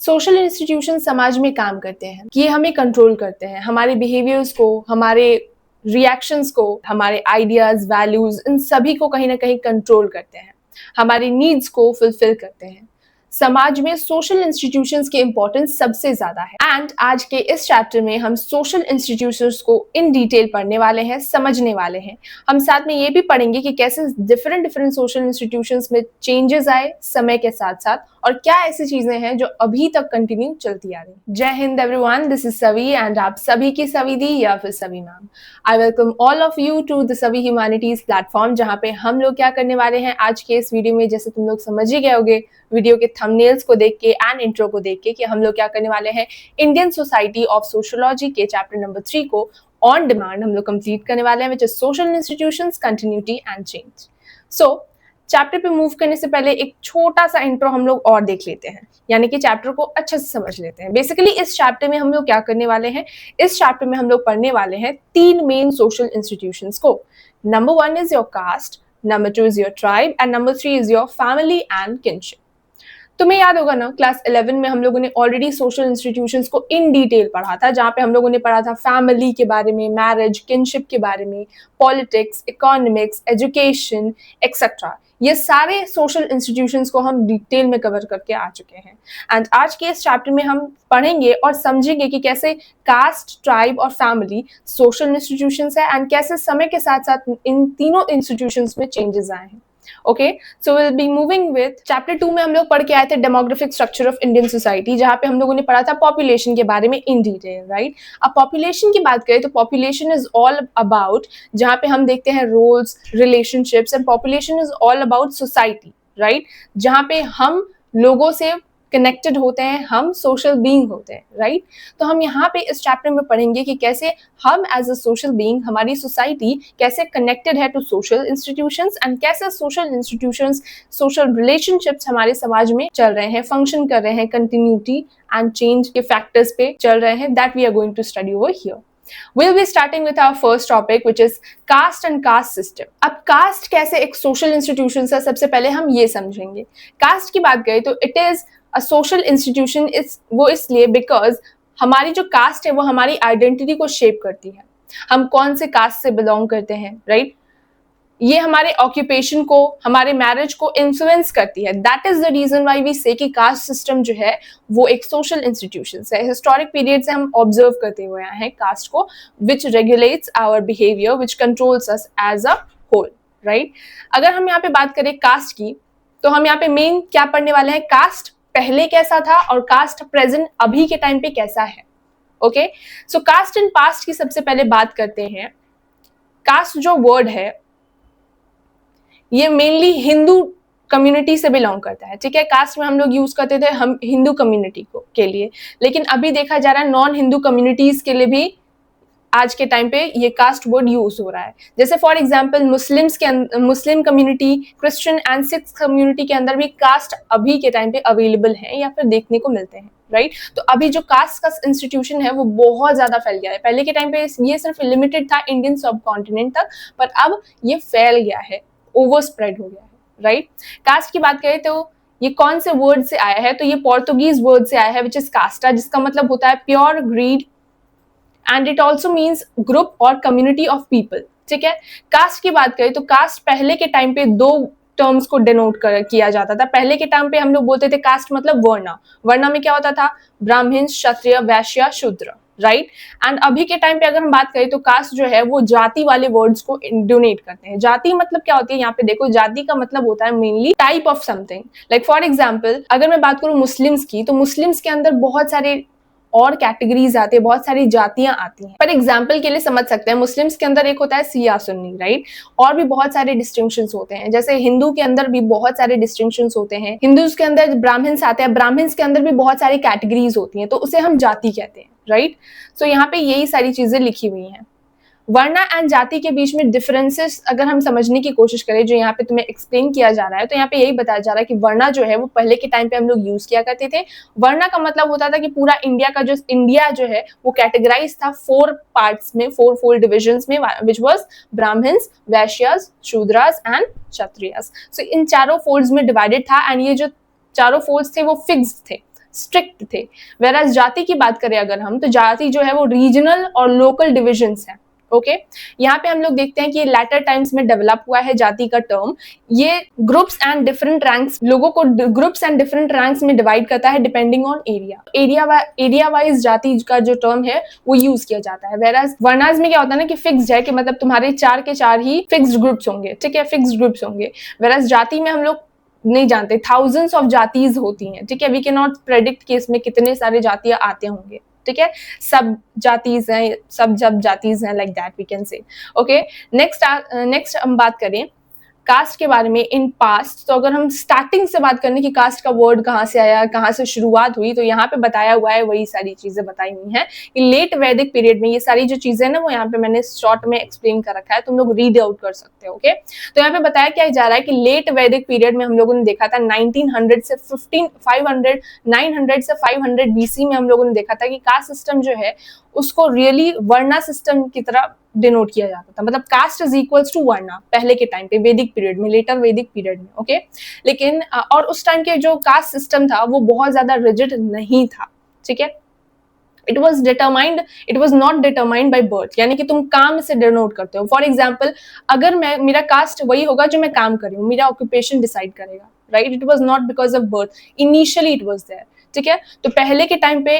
Social institution समाज में काम करते हैं, ये हमें कंट्रोल करते हैं, हमारे बिहेवियर्स को, हमारे रिएक्शंस को, हमारे आइडियाज, वैल्यूज, इन सभी को कहीं ना कहीं कंट्रोल करते हैं, हमारी नीड्स को फुलफिल करते हैं। समाज में सोशल इंस्टीट्यूशंस की इंपॉर्टेंस सबसे ज्यादा है। एंड आज के इस चैप्टर में हम सोशल इंस्टीट्यूशंस को इन डिटेल पढ़ने वाले हैं, समझने वाले हैं। हम साथ में ये भी पढ़ेंगे कि कैसे डिफरेंट डिफरेंट सोशल इंस्टीट्यूशंस में चेंजेस आए समय के साथ साथ, और क्या ऐसी चीजें हैं जो अभी तक कंटिन्यू चलती आ रही। जय हिंद everyone, this is Savi and आप सभी की सवी दी या फिर Savi ma'am. I welcome all of you to the Savi humanities platform, जहाँ पे हम लोग क्या करने वाले हैं आज के इस वीडियो में, जैसे तुम लोग समझ ही गए होगे वीडियो के थंबनेल्स को देख के एंड इंट्रो को देख के, कि हम लोग क्या करने वाले हैं, इंडियन सोसाइटी ऑफ सोशियोलॉजी के चैप्टर नंबर 3 को ऑन डिमांड हम लोग कंप्लीट करने वाले हैं, which is social institutions, continuity and change. So chapter पे मूव करने से पहले एक छोटा सा इंट्रो हम लोग और देख लेते हैं, यानी कि चैप्टर को अच्छे से समझ लेते हैं। बेसिकली इस चैप्टर में हम लोग क्या करने वाले हैं, इस चैप्टर में हम लोग पढ़ने वाले हैं 3 मेन सोशल इंस्टीट्यूशंस को। Number 1 is your cast, number 2 is your tribe and number 3 is your family and kinship. तुम्हें याद होगा ना, क्लास 11 में हम लोगों ने ऑलरेडी सोशल इंस्टीट्यूशंस को इन डिटेल पढ़ा था, जहाँ पे हम लोगों ने पढ़ा था फैमिली के बारे में, मैरिज, किनशिप के बारे में, पॉलिटिक्स, इकोनॉमिक्स, एजुकेशन एक्सेट्रा। ये सारे सोशल इंस्टीट्यूशंस को हम डिटेल में कवर करके आ चुके हैं। एंड आज के इस चैप्टर में हम पढ़ेंगे और समझेंगे कि कैसे कास्ट, ट्राइब और फैमिली सोशल इंस्टीट्यूशंस है एंड कैसे समय के साथ साथ इन तीनों इंस्टीट्यूशंस में चेंजेस आए हैं। Okay, so will be moving with chapter 2 में हम लोग पढ़ के आए थे demographic structure of Indian society, जहां पे हम लोगों ने पढ़ा था पॉपुलेशन के बारे में इन डिटेल, राइट। अब पॉपुलेशन की बात करें तो पॉपुलेशन इज ऑल अबाउट, जहां पे हम देखते हैं roles, relationships, and population is all about society, right, जहां पे हम लोगों से कनेक्टेड होते हैं, हम सोशल बीइंग होते हैं, राइट। तो हम यहाँ पे इस चैप्टर में पढ़ेंगे कि कैसे हम एज अ सोशल बीइंग, हमारी सोसाइटी कैसे कनेक्टेड है टू सोशल इंस्टीट्यूशंस एंड कैसे सोशल इंस्टीट्यूशंस, सोशल रिलेशनशिप्स हमारे समाज में चल रहे हैं, फंक्शन कर रहे हैं, कंटिन्यूटी एंड चेंज के फैक्टर्स पे चल रहे हैं, that we are going to study over here. We'll be starting with our first topic, which is caste and caste system. अब caste कैसे एक social institution है, सबसे पहले हम ये समझेंगे। caste की बात करें तो it is a social institution, वो इसलिए because हमारी जो caste है वो हमारी identity को shape करती है, हम कौन से caste से belong करते हैं, right? ये हमारे ऑक्यूपेशन को, हमारे मैरिज को इन्फ्लुएंस करती है। That is the reason why we say कि कास्ट सिस्टम जो है वो एक सोशल इंस्टीट्यूशन है। हिस्टोरिक पीरियड से हम ऑब्जर्व करते हुए आए हैं कास्ट को, which regulates our behaviour, which controls us as a whole, right. अगर हम यहाँ पे बात करें कास्ट की, तो हम यहाँ पे मेन क्या पढ़ने वाले हैं, कास्ट पहले कैसा था और कास्ट प्रेजेंट अभी के टाइम पे कैसा है। Okay, so caste and past की सबसे पहले बात करते हैं। कास्ट जो वर्ड है ये मेनली हिंदू कम्युनिटी से बिलोंग करता है, ठीक है। कास्ट में हम लोग यूज करते थे हम हिंदू कम्युनिटी को के लिए, लेकिन अभी देखा जा रहा है नॉन हिंदू कम्युनिटीज के लिए भी आज के टाइम पे ये कास्ट वर्ड यूज हो रहा है। जैसे for example Muslim community, Christian and Sikh community के अंदर भी कास्ट अभी के टाइम पे अवेलेबल है या फिर देखने को मिलते हैं, राइट। तो अभी जो कास्ट का इंस्टीट्यूशन है वो बहुत ज्यादा फैल गया है। पहले के टाइम पे ये सिर्फ लिमिटेड था इंडियन सब कॉन्टिनेंट तक, पर अब ये फैल गया है, ओवर स्प्रेड हो गया है, राइट। कास्ट की बात करें तो ये कौन से वर्ड से आया है, तो ये पोर्तुगीज वर्ड से आया है, विच इज कास्टा, जिसका मतलब होता है pure grid and it also means group और कम्युनिटी ऑफ पीपल, ठीक है। कास्ट की बात करें तो कास्ट पहले के टाइम पे 2 टर्म्स को डिनोट किया जाता था। पहले के टाइम पे हम लोग बोलते थे कास्ट मतलब वर्णा, वर्णा में क्या होता था, ब्राह्मण, क्षत्रिय, वैश्य, शूद्र, राइट। एंड अभी के टाइम पे अगर हम बात करें तो कास्ट जो है वो जाति वाले वर्ड्स को डोनेट करते हैं। जाति मतलब क्या होती है, यहाँ पे देखो, जाति का मतलब होता है mainly type of something. Like for example अगर मैं बात करूं मुस्लिम्स की, तो मुस्लिम्स के अंदर बहुत सारे और कैटेगरीज आती है, बहुत सारी जातियां आती हैं। पर एग्जाम्पल के लिए समझ सकते हैं, मुस्लिम्स के अंदर एक होता है सिया सुन्नी, राइट। और भी बहुत सारे डिस्टिंक्शंस होते हैं, जैसे हिंदू के अंदर भी बहुत सारे डिस्टिंक्शंस होते हैं। हिंदूज के अंदर ब्राह्मण्स आते हैं, ब्राह्मण्स के अंदर भी बहुत सारी कैटेगरीज होती हैं, तो उसे हम जाति कहते हैं, राइट। सो यहाँ पे यही सारी चीजें लिखी हुई हैं। वर्णा एंड जाति के बीच में डिफरेंसेस अगर हम समझने की कोशिश करें, जो यहाँ पे तुम्हें एक्सप्लेन किया जा रहा है, तो यहाँ पे यही बताया जा रहा है कि वर्णा जो है वो पहले के टाइम पे हम लोग यूज किया करते थे। वर्णा का मतलब होता था कि पूरा इंडिया जो है वो कैटेगराइज था 4 पार्ट्स में, 4 डिविजन्स में, which was Brahmans, Vaishyas, Shudras and Kshatriyas. So in चारों फोल्ड्स में डिवाइडेड था, एंड ये जो चारों फोल्ड्स थे वो फिक्स्ड थे, स्ट्रिक्ट थे। वेराज जाति की बात करें अगर हम, तो जाति जो है वो रीजनल और लोकल डिविजन्स हैं। ओके यहाँ पे हम लोग देखते हैं कि लैटर टाइम्स में डेवलप हुआ है जाति का टर्म। ये ग्रुप्स एंड डिफरेंट रैंक्स, लोगों को ग्रुप्स एंड डिफरेंट रैंक्स में डिवाइड करता है डिपेंडिंग ऑन एरिया वाइज जाति का जो टर्म है वो यूज किया जाता है। वेराज वर्णाज में क्या होता है ना कि फिक्स्ड है, कि मतलब तुम्हारे 4 के 4 ही फिक्स्ड ग्रुप्स होंगे, ठीक है, फिक्स्ड ग्रुप्स होंगे। वेराज जाति में हम लोग नहीं जानते, थाउजेंड्स ऑफ जातीज होती हैं, ठीक है, वी कैन नॉट प्रेडिक्ट कि इसमें कितने सारे जातियां आते होंगे, ठीक है, सब जातीज हैं, सब जब जातीज हैं, like that we can say. Okay next हम बात करें कास्ट के बारे में इन पास्ट। तो अगर हम स्टार्टिंग से बात करें कि कास्ट का वर्ड कहाँ से आया, कहाँ से शुरुआत हुई, तो यहाँ पे बताया हुआ है, वही सारी चीजें बताई हुई हैं कि लेट वैदिक पीरियड में ये सारी जो चीजें ना वो यहाँ पे मैंने शॉर्ट में एक्सप्लेन कर रखा है, तुम लोग रीड आउट कर सकते हो। ओके तो यहाँ पे बताया क्या जा रहा है कि लेट वैदिक पीरियड में हम लोगों ने देखा था 1900 से 900 से 500 बीसी में हम लोगों ने देखा था कि कास्ट सिस्टम जो है उसको रियली वर्णा सिस्टम की तरह डिनोट किया जाता था। मतलब कास्ट इज इक्वल्स टू वर्णा पहले के टाइम पे, वैदिक पीरियड में, लेटर वैदिक पीरियड में। ओके लेकिन और उस टाइम के जो कास्ट सिस्टम था वो बहुत ज्यादा रिजिड नहीं था, ठीक है। It was not determined by birth, यानी कि तुम काम से डिनोट करते हो। फॉर एग्जाम्पल अगर मेरा कास्ट वही होगा जो मैं काम कर रही हूँ, मेरा ऑक्यूपेशन डिसाइड करेगा, right. It was not because of birth, initially it was there, ठीक है। तो पहले के टाइम पे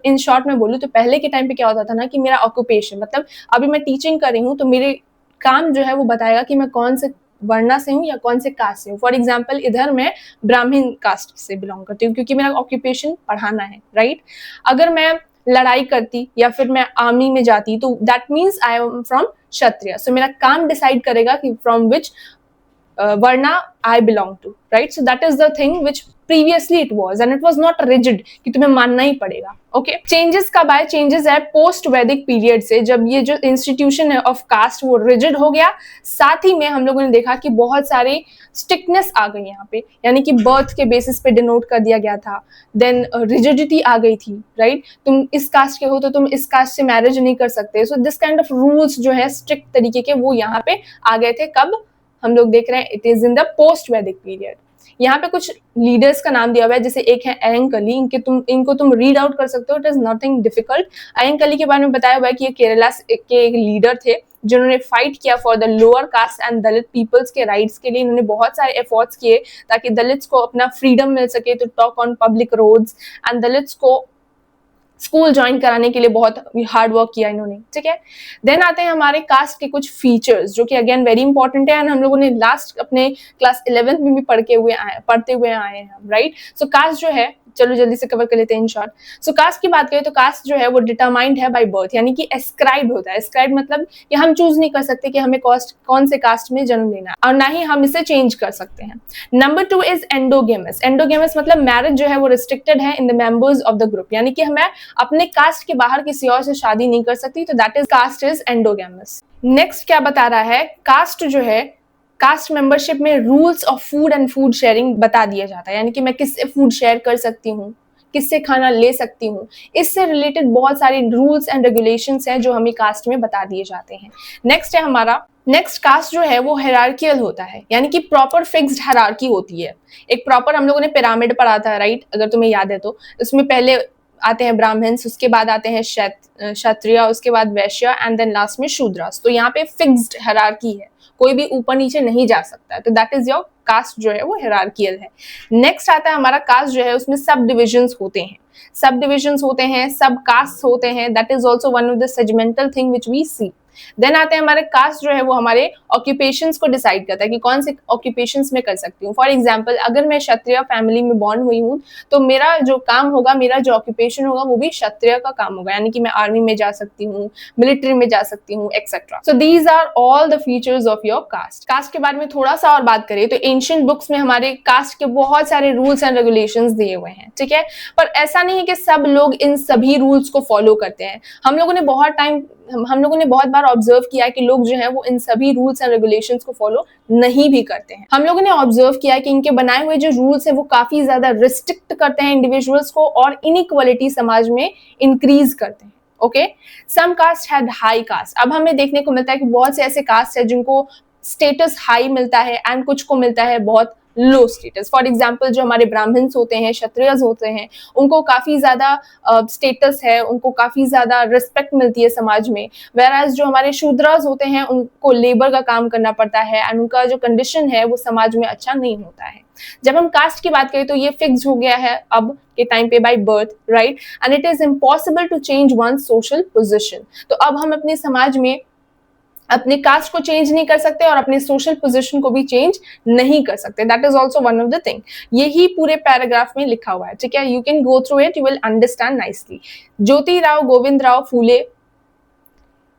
इन शॉर्ट में बोलूँ तो पहले के टाइम पे क्या होता था ना कि मेरा ऑक्यूपेशन, मतलब अभी मैं टीचिंग कर रही हूँ तो मेरे काम जो है वो बताएगा कि मैं कौन से वर्णा से हूँ या कौन से कास्ट से हूँ। फॉर एग्जाम्पल इधर मैं ब्राह्मण कास्ट से बिलोंग करती हूँ क्योंकि मेरा ऑक्यूपेशन पढ़ाना है, राइट। अगर मैं लड़ाई करती या फिर मैं आर्मी में जाती तो that means I am from Kshatriya. So मेरा काम डिसाइड करेगा कि from which Varna I belong to, right? So that is the thing which previously it was and it was not rigid कि तुम्हें मानना ही पड़ेगा। ओके चेंजेस कब आए? चेंजेस है पोस्ट वैदिक पीरियड से, जब ये जो इंस्टीट्यूशन है ऑफ कास्ट वो रिजिड हो गया। साथ ही में हम लोगों ने देखा कि बहुत सारे स्ट्रिक्टनेस आ गई यहाँ पे, यानी कि बर्थ के बेसिस पे डिनोट कर दिया गया था। देन रिजिडिटी आ गई थी, राइट। तुम इस कास्ट के हो तो तुम इस कास्ट से मैरिज नहीं कर सकते। सो दिस काइंड ऑफ रूल्स जो है स्ट्रिक्ट तरीके के वो यहाँ पे आ गए थे। कब? हम लोग देख रहे हैं it is in the post वैदिक पीरियड। यहाँ पे कुछ लीडर्स का नाम दिया हुआ है, जैसे एक है अयंकली, इनको तुम रीड आउट कर सकते हो, इट इज नथिंग डिफिकल्ट। अयंकली के बारे में बताया हुआ है कि ये केरला के एक लीडर थे जिन्होंने फाइट किया for the lower caste and Dalit peoples के राइट्स के लिए। इन्होंने बहुत सारे एफर्ट्स किए ताकि दलित्स को अपना फ्रीडम मिल सके to talk on public roads, and Dalits को स्कूल ज्वाइन कराने के लिए बहुत हार्ड वर्क किया इन्होंने, ठीक है। देन आते हैं हमारे कास्ट के कुछ फीचर्स जो कि अगेन वेरी इंपॉर्टेंट है एंड हम लोगों ने लास्ट अपने क्लास 11th में भी पढ़ते हुए आए हैं, राइट। सो कास्ट जो है, चलो जल्दी से कवर कर लेते हैं इन शॉर्ट। सो कास्ट की बात करें तो कास्ट जो है वो डिटरमाइंड है बाय बर्थ, यानी कि एस्क्राइब होता है। एस्क्राइब मतलब कि हम चूज नहीं कर सकते कि हमें कौन से कास्ट में जन्म लेना है, और ना ही हम इसे चेंज कर सकते हैं। Number 2 is endogamous. एंडोगेमस मतलब मैरिज जो है वो रिस्ट्रिक्टेड है in the members of the group, यानी कि हमें अपने कास्ट के बाहर किसी और से शादी नहीं कर सकती, तो that is caste is endogamous. Next क्या बता रहा है, कास्ट जो है, कास्ट मेंबरशिप में rules of food and food sharing बता दिया जाता है, यानी कि मैं किससे फूड शेयर कर सकती हूँ, किससे खाना ले सकती हूँ। इससे रिलेटेड बहुत सारे रूल्स एंड रेगुलेशंस हैं जो हमें कास्ट में बता दिए जाते हैं। नेक्स्ट है हमारा, नेक्स्ट कास्ट जो है वो हायरार्कियल होता है, यानी कि प्रॉपर फिक्स्ड हायरार्की होती है। एक प्रॉपर, हम लोगों ने पिरामिड पढ़ा था, राइट, अगर तुम्हें याद है तो। इसमें पहले आते हैं ब्राह्मण्स, उसके बाद आते हैं क्षत्रिय, उसके बाद वैश्य एंड देन लास्ट में शूद्रास। तो यहाँ पे फिक्स्ड हायरार्की है, कोई भी ऊपर नीचे नहीं जा सकता, तो दैट इज योर कास्ट जो है वो हायरार्कियल है। नेक्स्ट आता है हमारा कास्ट जो है, उसमें सब डिविजन्स होते हैं, सब कास्ट होते हैं, that is also one of the segmental thing which we see. Then आते हैं हमारे कास्ट जो है वो हमारे ऑक्यूपेशंस को डिसाइड करता है कि कौन से ऑक्यूपेशंस में कर सकती हूँ। फॉर एग्जांपल अगर मैं क्षत्रिय फैमिली में बॉर्न हुई हूँ तो मेरा जो काम होगा, मेरा जो ऑक्यूपेशन होगा वो भी क्षत्रिय का काम होगा, यानी कि मैं आर्मी में जा सकती हूँ, मिलिट्री में जा सकती हूँ, etcetera. So these are all the features of your caste. Caste के बारे में थोड़ा सा और बात करें तो एंशिएंट बुक्स में हमारे कास्ट के बहुत सारे रूल्स एंड रेगुलेशंस दिए हुए हैं, ठीक है। पर ऐसा नहीं है कि सब लोग इन सभी रूल्स को फॉलो करते हैं। हम लोगों ने बहुत बार ऑब्जर्व किया है कि लोग जो है वो इन सभी रूल्स एंड रेगुलेशंस को फॉलो नहीं भी करते हैं। हम लोगों ने ऑब्जर्व किया है कि इनके बनाए हुए जो रूल्स है वो काफी ज्यादा रिस्ट्रिक्ट करते हैं इंडिविजुअल्स को और इनइक्वालिटी समाज में इंक्रीज करते हैं। Okay, some caste had high caste. अब हमें देखने को मिलता है कि बहुत से ऐसे कास्ट है जिनको स्टेटस हाई मिलता है एंड कुछ को मिलता है बहुत लो स्टेटस। फॉर एग्जाम्पल जो हमारे ब्राह्मण्स होते हैं, क्षत्रियज होते हैं, उनको काफी ज्यादा स्टेटस है, उनको काफी ज्यादा रिस्पेक्ट मिलती है समाज में, वेराज जो हमारे शूद्रज होते हैं उनको लेबर का काम करना पड़ता है एंड उनका जो कंडीशन है वो समाज में अच्छा नहीं होता है। जब हम कास्ट की बात करें तो ये फिक्स हो गया है अब के टाइम पे by birth, right, and it is impossible to change one social position. तो अब हम अपने समाज में अपने कास्ट को चेंज नहीं कर सकते और अपने सोशल पोजीशन को भी चेंज नहीं कर सकते। That is also one of the thing. यही पूरे पैराग्राफ में लिखा हुआ है, ठीक है, you can go through it, you will understand nicely. Jyotirao Govindrao Phule,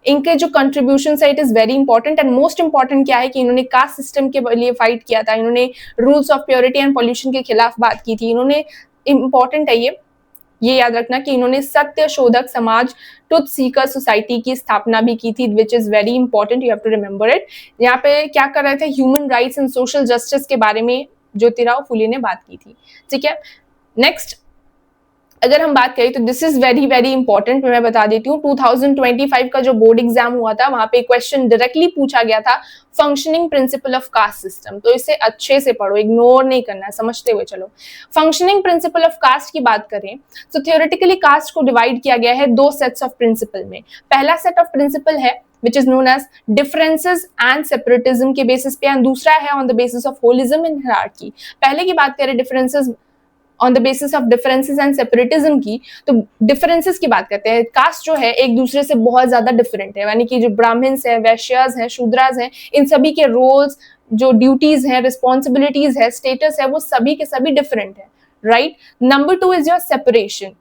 इनके जो कंट्रीब्यूशन है it is very important and most important क्या है कि इन्होंने कास्ट सिस्टम के लिए फाइट किया था, इन्होंने rules of purity and pollution के खिलाफ बात की थी, इन्होंने, इंपॉर्टेंट है ये याद रखना कि इन्होंने सत्य शोधक समाज, ट्रुथ सीकर सोसाइटी की स्थापना भी की थी, which is very important, you have to remember it. यहाँ पे क्या कर रहे थे, human rights and social justice के बारे में ज्योतिराव फुले ने बात की थी, ठीक है। नेक्स्ट अगर हम बात करें तो this is very very important, मैं बता देती हूँ, 2025 का जो बोर्ड एग्जाम हुआ था वहां पे क्वेश्चन डायरेक्टली पूछा गया था, functioning principle of caste system. तो इसे अच्छे से पढ़ो, इग्नोर नहीं करना है, समझते हुए चलो। फंक्शनिंग प्रिंसिपल ऑफ कास्ट की बात करें तो थियोरेटिकली कास्ट को डिवाइड किया गया है दो सेट्स ऑफ प्रिंसिपल में। पहला सेट ऑफ प्रिंसिपल है which is known as differences and separatism के बेसिस पे, एंड दूसरा है on the basis of holism and hierarchy। पहले की बात करें differences on the basis of differences and separatism की, तो डिफरेंसेस की बात करते हैं, कास्ट जो है एक दूसरे से बहुत ज्यादा डिफरेंट है, यानी कि जो ब्राह्मण्स हैं, वैश्यास हैं, शूद्रास हैं, इन सभी के रोल्स, जो ड्यूटीज हैं, रिस्पॉन्सिबिलिटीज है, स्टेटस है, वो सभी के सभी डिफरेंट है, right. Number 2 is your separation,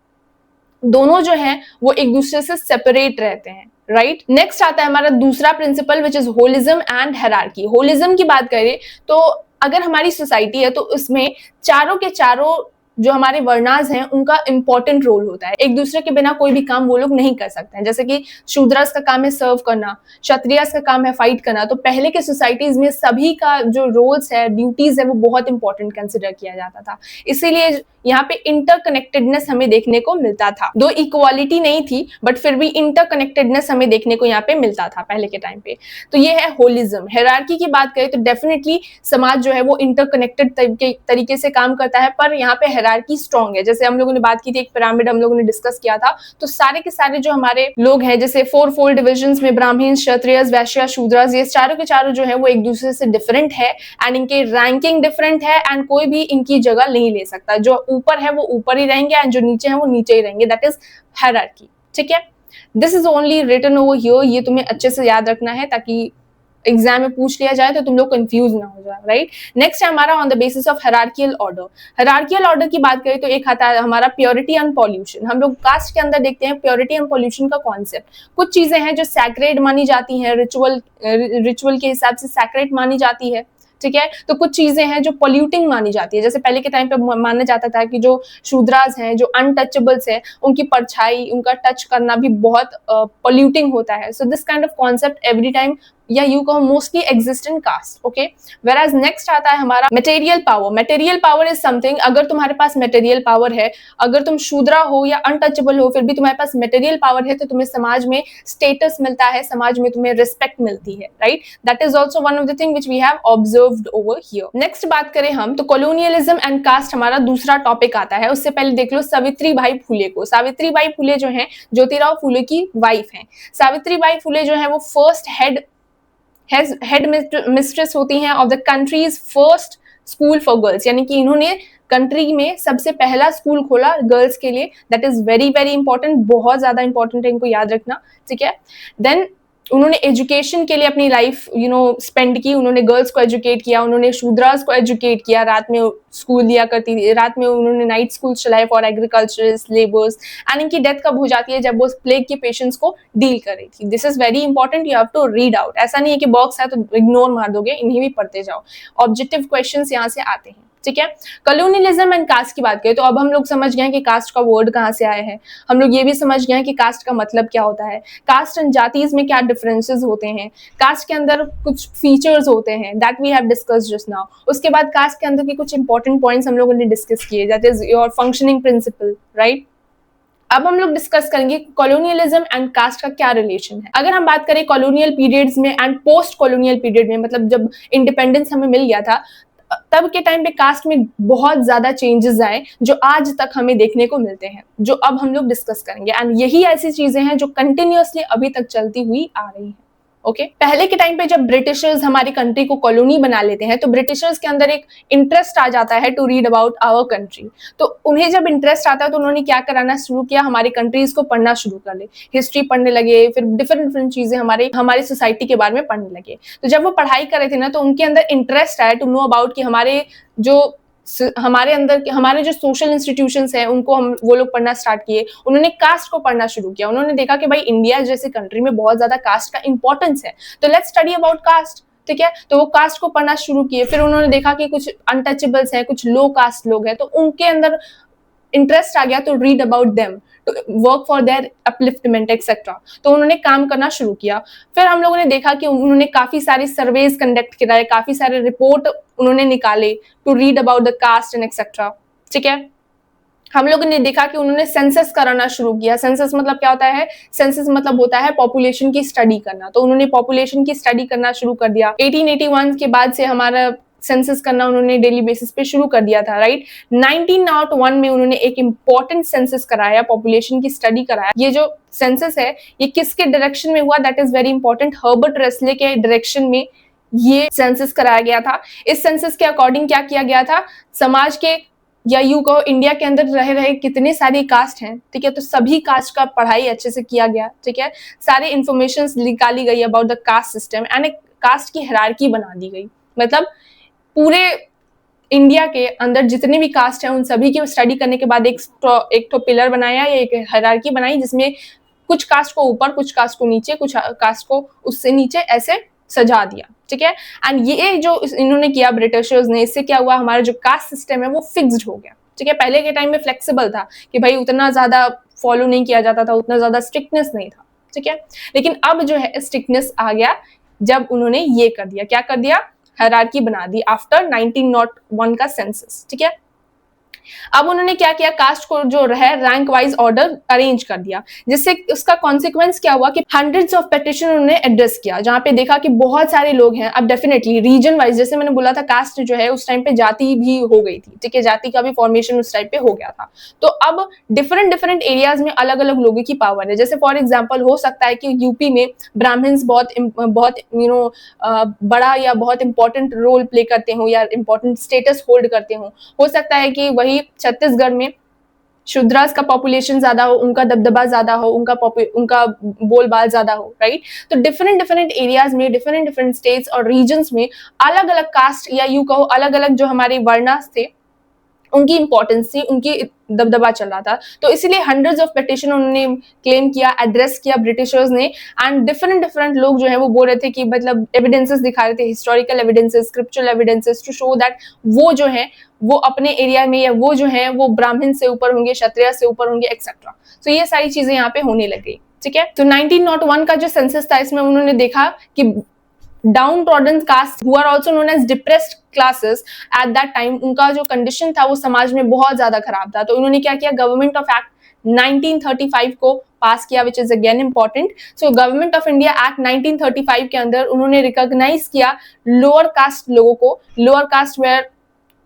दोनों जो है वो एक दूसरे से सेपरेट रहते हैं, राइट। नेक्स्ट आता है हमारा दूसरा principal which is holism and hierarchy. Holism की बात करें तो अगर हमारी सोसाइटी है तो उसमें चारों के चारों जो हमारे वर्णाज हैं उनका इंपॉर्टेंट रोल होता है, एक दूसरे के बिना कोई भी काम वो लोग नहीं कर सकते हैं। जैसे कि शूद्रास का काम है सर्व करना, क्षत्रियास का काम है फाइट करना, तो पहले के सोसाइटीज में सभी का जो रोल्स है, ड्यूटीज है, वो बहुत इंपॉर्टेंट कंसिडर किया जाता था। इसीलिए यहाँ पे इंटरकनेक्टेडनेस हमें देखने को मिलता था, दो इक्वालिटी नहीं थी बट फिर भी इंटरकनेक्टेडनेस हमें देखने को यहाँ पे मिलता था पहले के टाइम पे। तो ये है होलिज्म। हायरार्की की बात करें तो डेफिनेटली समाज जो है वो इंटरकनेक्टेड तरीके से काम करता है, पर यहाँ पे हायरार्की स्ट्रॉन्ग है। जैसे हम लोगों ने बात की थी, एक पिरामिड हम लोगों ने डिस्कस किया था, तो सारे के सारे जो हमारे लोग हैं, जैसे 4 फोल्ड डिविजन्स में ब्राह्मण, क्षत्रिय, वैश्य, शूद्र, ये चारों के चारों जो है वो एक दूसरे से डिफरेंट है एंड इनके रैंकिंग डिफरेंट है एंड कोई भी इनकी जगह नहीं ले सकता। जो ऊपर है वो ऊपर ही रहेंगे एंड जो नीचे है वो नीचे ही रहेंगे, दैट इज हायरार्की, ठीक है। This is only written over here, ये तुम्हें अच्छे से याद रखना है ताकि एग्जाम में पूछ लिया जाए तो तुम लोग कंफ्यूज ना हो जाए, राइट। नेक्स्ट है हमारा on the basis of hierarchical order. Hierarchical order की बात करें तो एक आता है हमारा प्योरिटी एंड पॉल्यूशन। हम लोग कास्ट के अंदर देखते हैं प्योरिटी एंड पॉल्यूशन का कॉन्सेप्ट। कुछ चीजें हैं जो सैक्रेड मानी जाती हैं, रिचुअल के हिसाब से सैक्रेड मानी जाती है, ठीक है। तो कुछ चीजें हैं जो पॉल्यूटिंग मानी जाती है, जैसे पहले के टाइम पे माना जाता था कि जो शूद्रास हैं, जो अनटचेबल्स हैं, उनकी परछाई, उनका टच करना भी बहुत पॉल्यूटिंग होता है। So this kind of concept every time या यू कहो mostly exist in caste, okay. वेराज नेक्स्ट आता है हमारा material power. Material power is something, अगर तुम्हारे पास मटेरियल पावर है, अगर तुम शूद्रा हो या अनटचेबल हो, फिर भी तुम्हारे पास मटेरियल पावर है तो तुम्हें समाज में स्टेटस मिलता है, समाज में तुम्हें रिस्पेक्ट मिलती है, right. That is also one of the thing which we have observed over here. Next बात करें हम तो कॉलोनियलिज्म एंड कास्ट हमारा दूसरा टॉपिक आता है। उससे पहले देख लो सावित्रीबाई फुले को। सावित्रीबाई फुले जो है ज्योतिराव फुले की वाइफ है। सावित्रीबाई फुले जो है वो फर्स्ट हेड मिस्ट्रेस होती हैं of the countries first school for girls, यानी कि इन्होंने कंट्री में सबसे पहला स्कूल खोला गर्ल्स के लिए। That is very very important, बहुत ज्यादा इंपॉर्टेंट है, इनको याद रखना, ठीक है। देन उन्होंने एजुकेशन के लिए अपनी लाइफ स्पेंड की, उन्होंने गर्ल्स को एजुकेट किया, उन्होंने शूद्रास को एजुकेट किया, रात में स्कूल दिया करती थी, रात में उन्होंने नाइट स्कूल चलाए फॉर एग्रीकल्चरिस्ट लेबर्स एंड इनकी डेथ कब हो जाती है, जब वो प्लेग के पेशेंट्स को डील कर रही थी। This is very important, you have to read out. ऐसा नहीं है कि बॉक्स है तो इग्नोर मार दोगे, इन्हें भी पढ़ते जाओ, ऑब्जेक्टिव क्वेश्चंस यहाँ से आते हैं, ठीक है। कॉलोनियलिज्म एंड कास्ट की बात करें तो अब हम लोग समझ गए कि कास्ट का वर्ड कहाँ से आया है, हम लोग ये भी समझ गए कि कास्ट का मतलब क्या होता है, कास्ट एंड जातीज में क्या डिफरेंसेस होते हैं, कास्ट के अंदर कुछ फीचर्स होते हैं, that we have discussed just now. उसके बाद कास्ट के अंदर के कुछ इंपॉर्टेंट पॉइंट्स हम लोगों ने डिस्कस किए, that is your functioning principle, right. अब हम लोग डिस्कस करेंगे कॉलोनियलिज्म एंड कास्ट का क्या रिलेशन है। अगर हम बात करें कॉलोनियल पीरियड्स में एंड पोस्ट कॉलोनियल पीरियड में, मतलब जब इंडिपेंडेंस हमें मिल गया था, तब के टाइम पे कास्ट में बहुत ज्यादा चेंजेस आए जो आज तक हमें देखने को मिलते हैं, जो अब हम लोग डिस्कस करेंगे। एंड यही ऐसी चीजें हैं जो कंटिन्यूअसली अभी तक चलती हुई आ रही है। ओके पहले के टाइम पे जब ब्रिटिशर्स हमारी कंट्री को कॉलोनी बना लेते हैं तो ब्रिटिशर्स के अंदर एक इंटरेस्ट आ जाता है to read about our country. तो उन्हें जब इंटरेस्ट आता है तो उन्होंने क्या कराना शुरू किया, हमारी कंट्रीज को पढ़ना शुरू कर ले, हिस्ट्री पढ़ने लगे, फिर डिफरेंट डिफरेंट चीजें हमारी सोसाइटी के बारे में पढ़ने लगे। तो जब वो पढ़ाई कर रहे थे ना तो उनके अंदर इंटरेस्ट आया टू नो अबाउट कि हमारे जो सोशल इंस्टीट्यूशंस हैं उनको वो लोग पढ़ना स्टार्ट किए। उन्होंने कास्ट को पढ़ना शुरू किया। उन्होंने देखा कि भाई इंडिया जैसे कंट्री में बहुत ज्यादा कास्ट का इंपॉर्टेंस है, तो लेट्स स्टडी अबाउट कास्ट। ठीक है, तो वो कास्ट को पढ़ना शुरू किए। फिर उन्होंने देखा कि कुछ अनटचेबल्स हैं, कुछ लो कास्ट लोग हैं, तो उनके अंदर इंटरेस्ट आ गया तो read about them, to work for their upliftment etcetera. तो उन्होंने काम करना शुरू किया। फिर हम लोगों ने देखा कि उन्होंने काफी सारे सर्वेज कंडक्ट कराए, काफी सारे रिपोर्ट उन्होंने निकाले to read about the caste and etcetera. ठीक है, हम लोगों ने देखा कि उन्होंने सेंसस कराना शुरू किया। सेंसस मतलब क्या होता है? सेंसस मतलब होता है पॉपुलेशन की स्टडी करना। तो उन्होंने पॉपुलेशन की स्टडी करना शुरू कर दिया। 1881 के बाद से हमारा सेंसस करना उन्होंने डेली बेसिस पे शुरू कर दिया था, राइट। 1901 में उन्होंने एक इंपॉर्टेंट सेंसस कराया, पॉपुलेशन की स्टडी कराया। ये जो सेंसस है ये किसके डायरेक्शन में हुआ? That is very important. Herbert Risley के डायरेक्शन में ये सेंसस कराया गया था। इस सेंसस के अकॉर्डिंग क्या किया गया था? समाज के या यू कहो इंडिया के अंदर रह रहे कितने सारी कास्ट हैं, ठीक है, तो सभी कास्ट का पढ़ाई अच्छे से किया गया। ठीक है, सारी इंफॉर्मेशन निकाली गई about the caste system and एक कास्ट की हायरार्की बना दी गई। मतलब पूरे इंडिया के अंदर जितने भी कास्ट हैं उन सभी की स्टडी करने के बाद एक तो पिलर बनाया या एक हायरार्की बनाई जिसमें कुछ कास्ट को ऊपर, कुछ कास्ट को नीचे, कुछ कास्ट को उससे नीचे ऐसे सजा दिया। ठीक है, एंड ये जो इन्होंने किया ब्रिटिशर्स ने, इससे क्या हुआ? हमारा जो कास्ट सिस्टम है वो फिक्स्ड हो गया। ठीक है, पहले के टाइम में फ्लेक्सिबल था कि भाई उतना ज्यादा फॉलो नहीं किया जाता था, उतना ज्यादा स्ट्रिक्टनेस नहीं था। ठीक है, लेकिन अब जो है स्ट्रिक्टनेस आ गया जब उन्होंने ये कर दिया। क्या कर दिया? हायरार्की बना दी आफ्टर 1901 का सेंसस। ठीक है, अब उन्होंने क्या किया? कास्ट को जो है रैंक वाइज ऑर्डर अरेंज कर दिया, जिससे उसका कॉन्सिक्वेंस क्या हुआ कि हंड्रेड्स ऑफ पेटिशन उन्होंने एड्रेस किया, जहां पे देखा कि बहुत सारे लोग हैं। अब डेफिनेटली रीजन वाइज, जैसे मैंने बोला था, कास्ट जो है उस टाइम पे जाति भी हो गई थी। ठीक है, जाति का भी फॉर्मेशन उस टाइम पे हो गया था। तो अब डिफरेंट डिफरेंट एरियाज में अलग अलग लोगों की पावर है। जैसे फॉर एग्जाम्पल हो सकता है कि यूपी में ब्राह्मण्स बहुत बड़ा या बहुत इंपॉर्टेंट रोल प्ले करते हो या इंपॉर्टेंट स्टेटस होल्ड करते हो सकता है कि वही छत्तीसगढ़ में शूद्रास का पॉपुलेशन ज्यादा हो, उनका दबदबा ज्यादा हो, उनका बोलबाल ज्यादा हो, राइट। तो डिफरेंट डिफरेंट एरियाज में, डिफरेंट डिफरेंट स्टेट्स और रीजन्स में अलग अलग कास्ट या यू कहो अलग अलग जो हमारे वर्णास थे उनकी इंपॉर्टेंस थी, उनकी दबदबा चल रहा था। तो इसीलिए हंड्रेड्स ऑफ पिटिशन उन्होंने क्लेम किया, एड्रेस किया ब्रिटिशर्स ने। एंड डिफरेंट डिफरेंट लोग जो है वो बोल रहे थे कि मतलब एविडेंसेस दिखा रहे थे, historical evidences, scriptural evidences to show that वो जो है वो अपने एरिया में या वो जो है वो ब्राह्मण से ऊपर होंगे, क्षत्रिय से ऊपर होंगे, एक्सेट्रा। तो ये सारी चीजें यहाँ पे होने लग गई। ठीक है, तो 1901 का जो सेंसस था इसमें उन्होंने देखा कि downtrodden castes who are also known as depressed classes at that time, उनका जो कंडीशन था वो समाज में बहुत ज्यादा खराब था। तो उन्होंने क्या किया? गवर्नमेंट ऑफ एक्ट 1935 को पास किया, which is again important. So government of India act 1935 के अंदर उन्होंने रिकॉग्नाइज किया लोअर कास्ट लोगों को। Lower caste were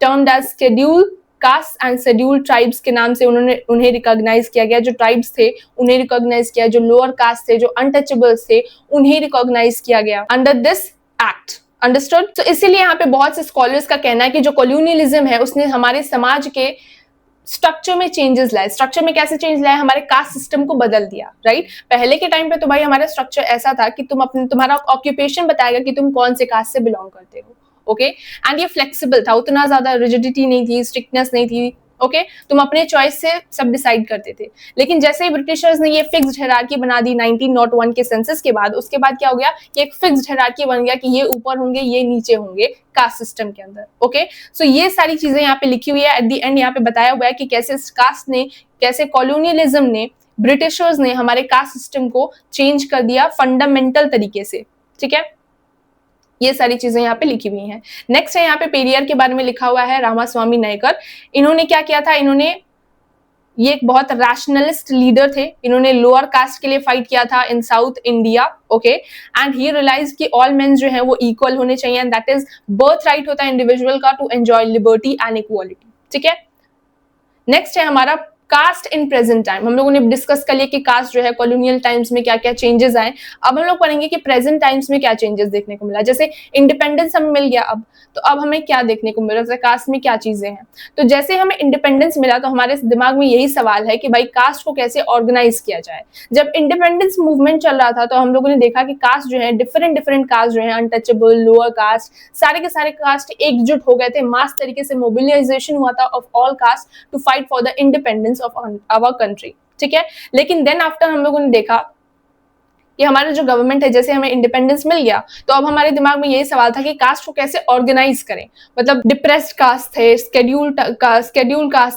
termed as schedule caste and schedule tribes के नाम से उन्हें रिकॉग्नाइज किया गया। जो ट्राइब्स थे उन्हें रिकॉग्नाइज किया, जो लोअर कास्ट थे, जो अनटचेबल्स थे, उन्हें रिकॉग्नाइज किया गया अंडर दिस एक्ट। अंडरस्टूड? तो इसीलिए यहाँ पे बहुत से स्कॉलर्स का कहना है कि जो कॉलोनियलिज्म है उसने हमारे समाज के स्ट्रक्चर में चेंजेस लाए। स्ट्रक्चर में कैसे चेंज लाए? हमारे कास्ट सिस्टम को बदल दिया, राइट। पहले के टाइम पे तो भाई हमारा स्ट्रक्चर ऐसा था कि तुम्हारा ऑक्यूपेशन बताएगा कि तुम कौन से कास्ट से बिलोंग करते हो। ओके, एंड ये फ्लेक्सिबल था, उतना ज्यादा रिजिडिटी नहीं थी, स्ट्रिक्टनेस नहीं थी। ओके, तुम अपने चॉइस से सब डिसाइड करते थे। लेकिन जैसे ही ब्रिटिशर्स ने ये फिक्स्ड हायरार्की बना दी 1901 के सेंसस के बाद, उसके बाद क्या हो गया कि एक फिक्स्ड हायरार्की बन गया कि ये ऊपर होंगे, ये नीचे होंगे कास्ट सिस्टम के अंदर। ओके, सो ये सारी चीजें यहाँ पे लिखी हुई है। एट द एंड यहाँ पे बताया हुआ है कि कैसे कास्ट ने, कैसे कॉलोनियलिज्म ने, ब्रिटिशर्स ने हमारे कास्ट सिस्टम को चेंज कर दिया फंडामेंटल तरीके से। ठीक है, ये सारी चीजें यहाँ पे लिखी हुई हैं। नेक्स्ट है यहाँ पे पेरियर के बारे में लिखा हुआ है, रामास्वामी नायकर। इन्होंने क्या किया था? इन्होंने ये एक बहुत रैशनलिस्ट लीडर थे, इन्होंने लोअर कास्ट के लिए फाइट किया था in South India, okay, and he realise कि ऑल मेन जो है वो इक्वल होने चाहिए, and that is birth right होता है इंडिविजुअल का to enjoy liberty and equality, ठीक है। नेक्स्ट है हमारा कास्ट इन प्रेजेंट टाइम। हम लोगों ने डिस्कस कर लिया कि कास्ट जो है कॉलोनियल टाइम्स में क्या क्या चेंजेस आए। अब हम लोग पढ़ेंगे कि प्रेजेंट टाइम्स में क्या चेंजेस देखने को मिला। जैसे इंडिपेंडेंस हमें मिल गया अब, तो अब हमें क्या देखने को मिला, जैसे कास्ट में क्या चीजें हैं। तो जैसे हमें इंडिपेंडेंस मिला तो हमारे दिमाग में यही सवाल है कि भाई कास्ट को कैसे ऑर्गेनाइज किया जाए। जब इंडिपेंडेंस मूवमेंट चल रहा था तो हम लोगों ने देखा कि कास्ट जो है डिफरेंट डिफरेंट कास्ट जो है, अनटचेबल, लोअर कास्ट, सारे के सारे कास्ट एकजुट हो गए थे, मास तरीके से मोबिलाइजेशन हुआ था of all caste to fight for the independence of our country, ठीक है। लेकिन देन आफ्टर हम लोगों ने देखा कि हमारा जो गवर्नमेंट है, जैसे हमें इंडिपेंडेंस मिल गया तो अब हमारे दिमाग में यही सवाल था कि कास्ट को कैसे ऑर्गेनाइज करें। मतलब डिप्रेस्ड कास्ट थे, शेड्यूल कास्ट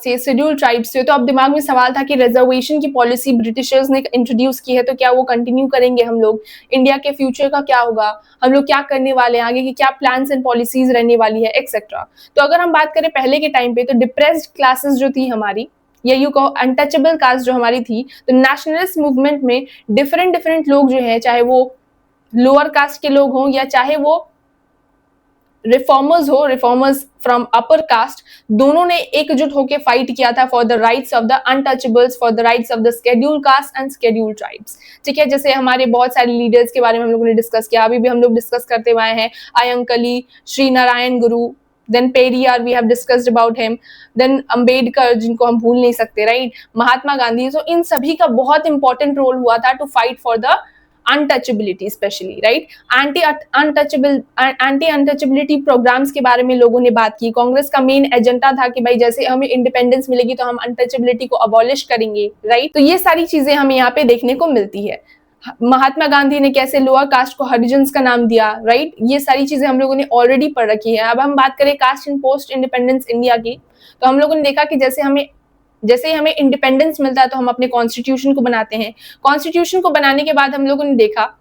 थे, शेड्यूल ट्राइब्स थे, तो अब दिमाग में सवाल था कि रिजर्वेशन की पॉलिसी ब्रिटिशर्स ने इंट्रोड्यूस की है, तो क्या वो कंटिन्यू करेंगे हम लोग, इंडिया के फ्यूचर का क्या होगा, हम लोग क्या करने वाले हैं, आगे की क्या प्लान्स एंड पॉलिसीज रहने वाली है, एक्सेट्रा। तो अगर हम बात करें पहले के टाइम पे, तो डिप्रेस्ड क्लासेस जो थी हमारी, या यू कहो अनटचेबल कास्ट जो हमारी थी, तो नेशनलिस्ट मूवमेंट में डिफरेंट डिफरेंट लोग जो हैं, चाहे वो लोअर कास्ट के लोग हों या चाहे वो रिफॉर्मर्स फ्रॉम अपर कास्ट, दोनों ने एकजुट होकर फाइट किया था for the rights of the untouchables, for the rights of the schedule caste and schedule tribes, ठीक है। जैसे हमारे बहुत सारे लीडर्स के बारे में हम लोगों ने डिस्कस किया, अभी भी हम लोग डिस्कस करते हुए हैं, अयंकली, श्री नारायण गुरु, then Periyar, we have discussed about him, then Ambedkar जिनको हम भूल नहीं सकते, राइट, महात्मा गांधी। तो इन सभी का बहुत इंपॉर्टेंट रोल हुआ था to fight for the untouchability, specially, right. Anti untouchability programmes के बारे में लोगों ने बात की। कांग्रेस का मेन एजेंडा था कि भाई जैसे हमें इंडिपेंडेंस मिलेगी तो हम अनटचेबिलिटी को अबॉलिश करेंगे, राइट। तो ये सारी चीजें हमें यहाँ पे देखने को मिलती है। महात्मा गांधी ने कैसे लोअर कास्ट को हरिजन्स का नाम दिया, राइट, ये सारी चीजें हम लोगों ने ऑलरेडी पढ़ रखी है। अब हम बात करें कास्ट इन पोस्ट इंडिपेंडेंस इंडिया की, तो हम लोगों ने देखा कि जैसे ही हमें इंडिपेंडेंस मिलता है तो हम अपने कॉन्स्टिट्यूशन को बनाते हैं। कॉन्स्टिट्यूशन को बनाने के बाद हम लोगों ने देखा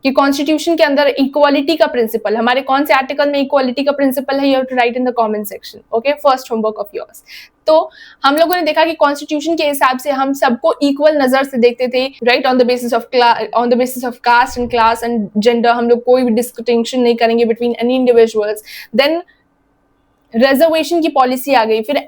कि कॉन्स्टिट्यूशन के अंदर इक्वालिटी का प्रिंसिपल, हमारे कौन से आर्टिकल में इक्वालिटी का प्रिंसिपल है, you have to write in the comment section, okay, first homework of yours. तो हम लोगों ने देखा कि कॉन्स्टिट्यूशन के हिसाब से हम सबको इक्वल नजर से देखते थे, right, on the basis of caste and class and gender, हम लोग कोई भी डिस्टिंक्शन नहीं करेंगे between any individuals. Then reservation की पॉलिसी आ गई, फिर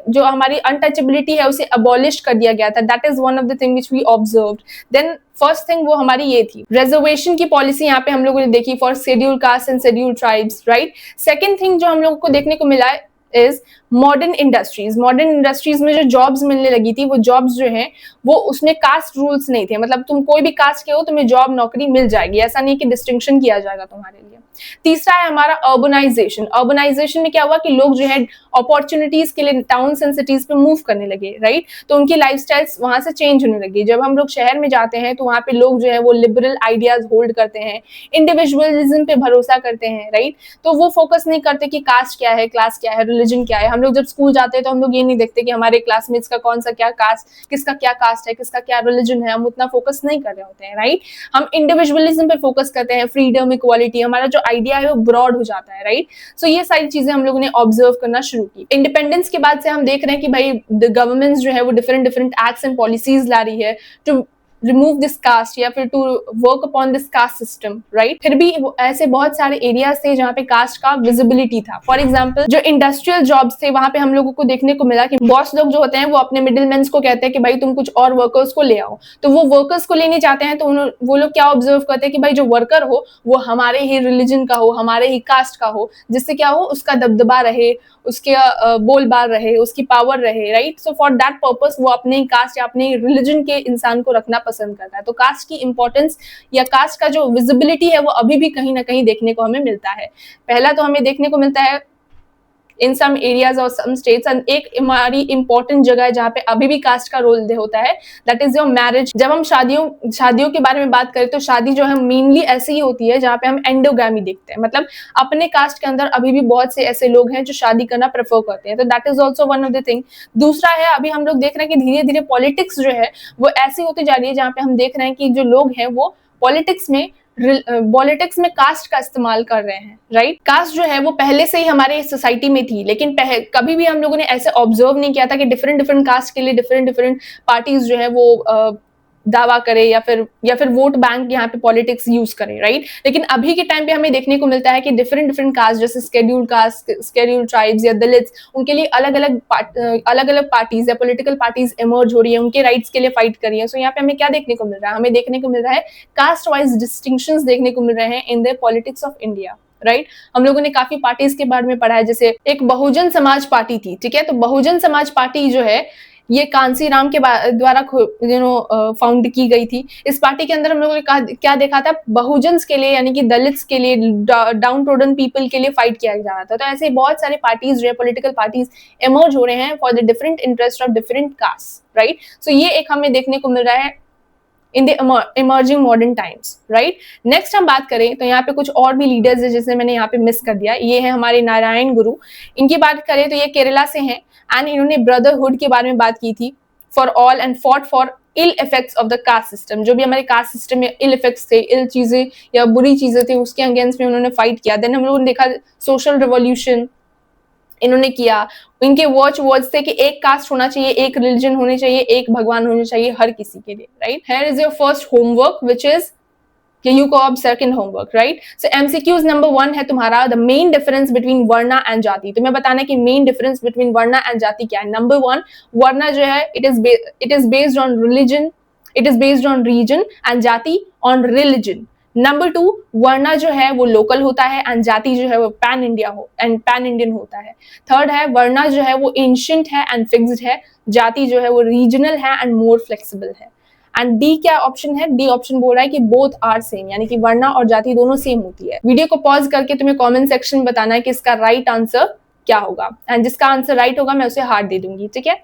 जो हमारी अनटचेबिलिटी है उसे अबॉलिश कर दिया गया था, that is one of the thing which we observed. Then first thing वो हमारी ये थी, रिजर्वेशन की पॉलिसी यहाँ पे हम लोगों ने देखी for schedule caste and schedule tribes, right. Second thing जो हम लोगों को देखने को मिला is modern industries. Modern industries में जो जॉब्स मिलने लगी थी, वो जॉब्स जो हैं वो उसमें कास्ट रूल्स नहीं थे, मतलब तुम कोई भी कास्ट के हो तुम्हें जॉब नौकरी मिल जाएगी, ऐसा नहीं कि डिस्टिंक्शन किया जाएगा तुम्हारे लिए। तीसरा है हमारा अर्बनाइजेशन। अर्बनाइजेशन में क्या हुआ कि लोग जो है अपॉर्चुनिटीज के लिए टाउन्स एंड सिटीज पे मूव करने लगे, राइट, तो उनकी लाइफस्टाइल्स वहां से चेंज होने लगी। जब हम लोग शहर में जाते हैं तो वहां पे लोग जो है वो लिबरल आइडियाज होल्ड करते हैं, इंडिविजुअलिज्म पे भरोसा करते हैं, राइट, तो वो फोकस नहीं करते कि कास्ट क्या है, क्लास क्या है, रिलीजन क्या है। हम लोग जब स्कूल जाते हैं तो हम लोग ये नहीं देखते कि हमारे क्लासमेट्स का कौन सा क्या कास्ट, किसका क्या कास्ट है, किसका क्या रिलीजन है, हम उतना फोकस नहीं कर रहे होते हैं, राइट। हम इंडिविजुअलिज्म पे फोकस करते हैं, फ्रीडम, इक्वालिटी, हमारा जो आइडिया है वो ब्रॉड हो जाता है, राइट। सो ये सारी चीजें हम लोगों ने ऑब्जर्व करना शुरू की। इंडिपेंडेंस के बाद से हम देख रहे हैं कि भाई गवर्नमेंट जो है वो different different acts and policies ला रही है टू रिमूव दिस कास्ट या फिर to work upon this caste system, right. फिर भी ऐसे बहुत सारे एरियाज थे जहाँ पे कास्ट का विजिबिलिटी था। फॉर एग्जाम्पल जो इंडस्ट्रियल जॉब्स थे वहां पे हम लोगों को देखने को मिला कि बॉस लोग जो होते हैं वो अपने मिडिल मैन को कहते हैं कि भाई तुम कुछ और वर्कर्स को ले आओ, तो वो वर्कर्स को लेने चाहते हैं तो वो लोग क्या ऑब्जर्व करते हैं कि भाई जो वर्कर हो वो हमारे ही रिलीजन का हो, हमारे ही कास्ट का हो, जिससे क्या हो उसका दबदबा रहे, उसके बोलबाल रहे, उसकी पावर रहे, right. So for that purpose वो अपने कास्ट या अपने रिलीजन के इंसान को रखना पसंद करता है। तो कास्ट की इंपॉर्टेंस या कास्ट का जो विजिबिलिटी है वो अभी भी कहीं ना कहीं देखने को हमें मिलता है। पहला तो हमें देखने को मिलता है इन सम एरियाज और सम स्टेट्स, एंड एक हमारी इंपॉर्टेंट जगह है जहाँ पे अभी भी कास्ट का रोल होता है, दैट इज योर मैरिज। जब हम शादियों के बारे में बात करें तो शादी जो है मेनली ऐसी ही होती है जहाँ पे हम एंडोगैमी देखते हैं, मतलब अपने कास्ट के अंदर अभी भी बहुत से ऐसे लोग हैं जो शादी करना प्रेफर करते हैं, तो that is also one of the thing. दूसरा है अभी हम लोग देख रहे हैं कि धीरे धीरे पॉलिटिक्स जो है वो ऐसी होती जा रही है जहाँ पे हम देख रहे हैं कि जो लोग हैं वो पॉलिटिक्स में पॉलिटिक्स में कास्ट का इस्तेमाल कर रहे हैं, राइट। कास्ट जो है वो पहले से ही हमारे सोसाइटी में थी, लेकिन कभी भी हम लोगों ने ऐसे ऑब्जर्व नहीं किया था कि डिफरेंट डिफरेंट कास्ट के लिए डिफरेंट डिफरेंट पार्टीज जो है वो दावा करे या फिर वोट बैंक यहाँ पे पॉलिटिक्स यूज करे, राइट। लेकिन अभी के टाइम पे हमें देखने को मिलता है कि डिफरेंट डिफरेंट कास्ट, जैसे स्केड्यूल्ड कास्ट, स्केड्यूल्ड ट्राइब्स या दलित्स, उनके लिए अलग अलग पार्टीज या पॉलिटिकल पार्टीज इमर्ज हो रही है, उनके राइट्स के लिए फाइट कर रही है। सो यहाँ पे हमें क्या देखने को मिल रहा है, हमें देखने को मिल रहा है कास्ट वाइज डिस्टिंक्शंस देखने को मिल रहे हैं in the politics of India, right. हम लोगों ने काफी पार्टीज के बारे में पढ़ा है, जैसे एक बहुजन समाज पार्टी थी, ठीक है। तो बहुजन समाज पार्टी जो है ये कांसी राम के द्वारा फाउंड की गई थी। इस पार्टी के अंदर हम लोगों ने क्या देखा था, बहुजन्स के लिए यानी कि दलित्स के लिए, डाउन टोडन पीपल के लिए फाइट किया जा रहा था। तो ऐसे बहुत सारे पार्टीज जो है, पॉलिटिकल पार्टीज इमर्ज हो रहे हैं for the different interest of different caste, right. So ये एक हमें देखने को मिल रहा है in the emerging modern times, right. Next हम बात करें तो यहाँ पे कुछ और भी लीडर्स है जिसे मैंने यहाँ पे मिस कर दिया। ये है हमारे नारायण गुरु। इनकी बात करें तो ये केरला से हैं एंड इन्होंने ब्रदरहुड के बारे में बात की थी, for all and fought for ill effects of the caste system. जो भी हमारे कास्ट सिस्टम में इल इफेक्ट्स थे, इल चीजें या बुरी चीजें थी, उसके अगेंस्ट में उन्होंने फाइट किया। देन हम लोगों ने देखा सोशल रिवॉल्यूशन इन्होंने किया। इनके वर्ड्स थे कि एक कास्ट होना चाहिए, एक रिलीजन होनी चाहिए, एक भगवान होना चाहिए हर किसी के लिए, right. Here is your first homework which is you को अब second homework, right. So MCQs number 1 है तुम्हारा the main difference between varna and jati. तुम्हें बताना है कि main difference between varna and jati क्या है। नंबर 1, वर्ना जो है it is based on religion, it is based on region and jati on religion. Number 2, varna जो है वो लोकल होता है एंड जाति जो है वो पैन इंडियन होता है। थर्ड है वर्ना जो है वो एंशिएंट है एंड फिक्स्ड है, जाति जो है वो रीजनल है एंड मोर फ्लेक्सिबल है। एंड डी क्या ऑप्शन है, डी ऑप्शन बोल रहा है कि बोथ आर सेम, यानी कि वर्ना और जाति दोनों सेम होती है। वीडियो को पॉज करके तुम्हें कमेंट सेक्शन में बताना है कि इसका राइट आंसर क्या होगा एंड जिसका आंसर राइट होगा मैं उसे हार्ट दे दूंगी, ठीक है।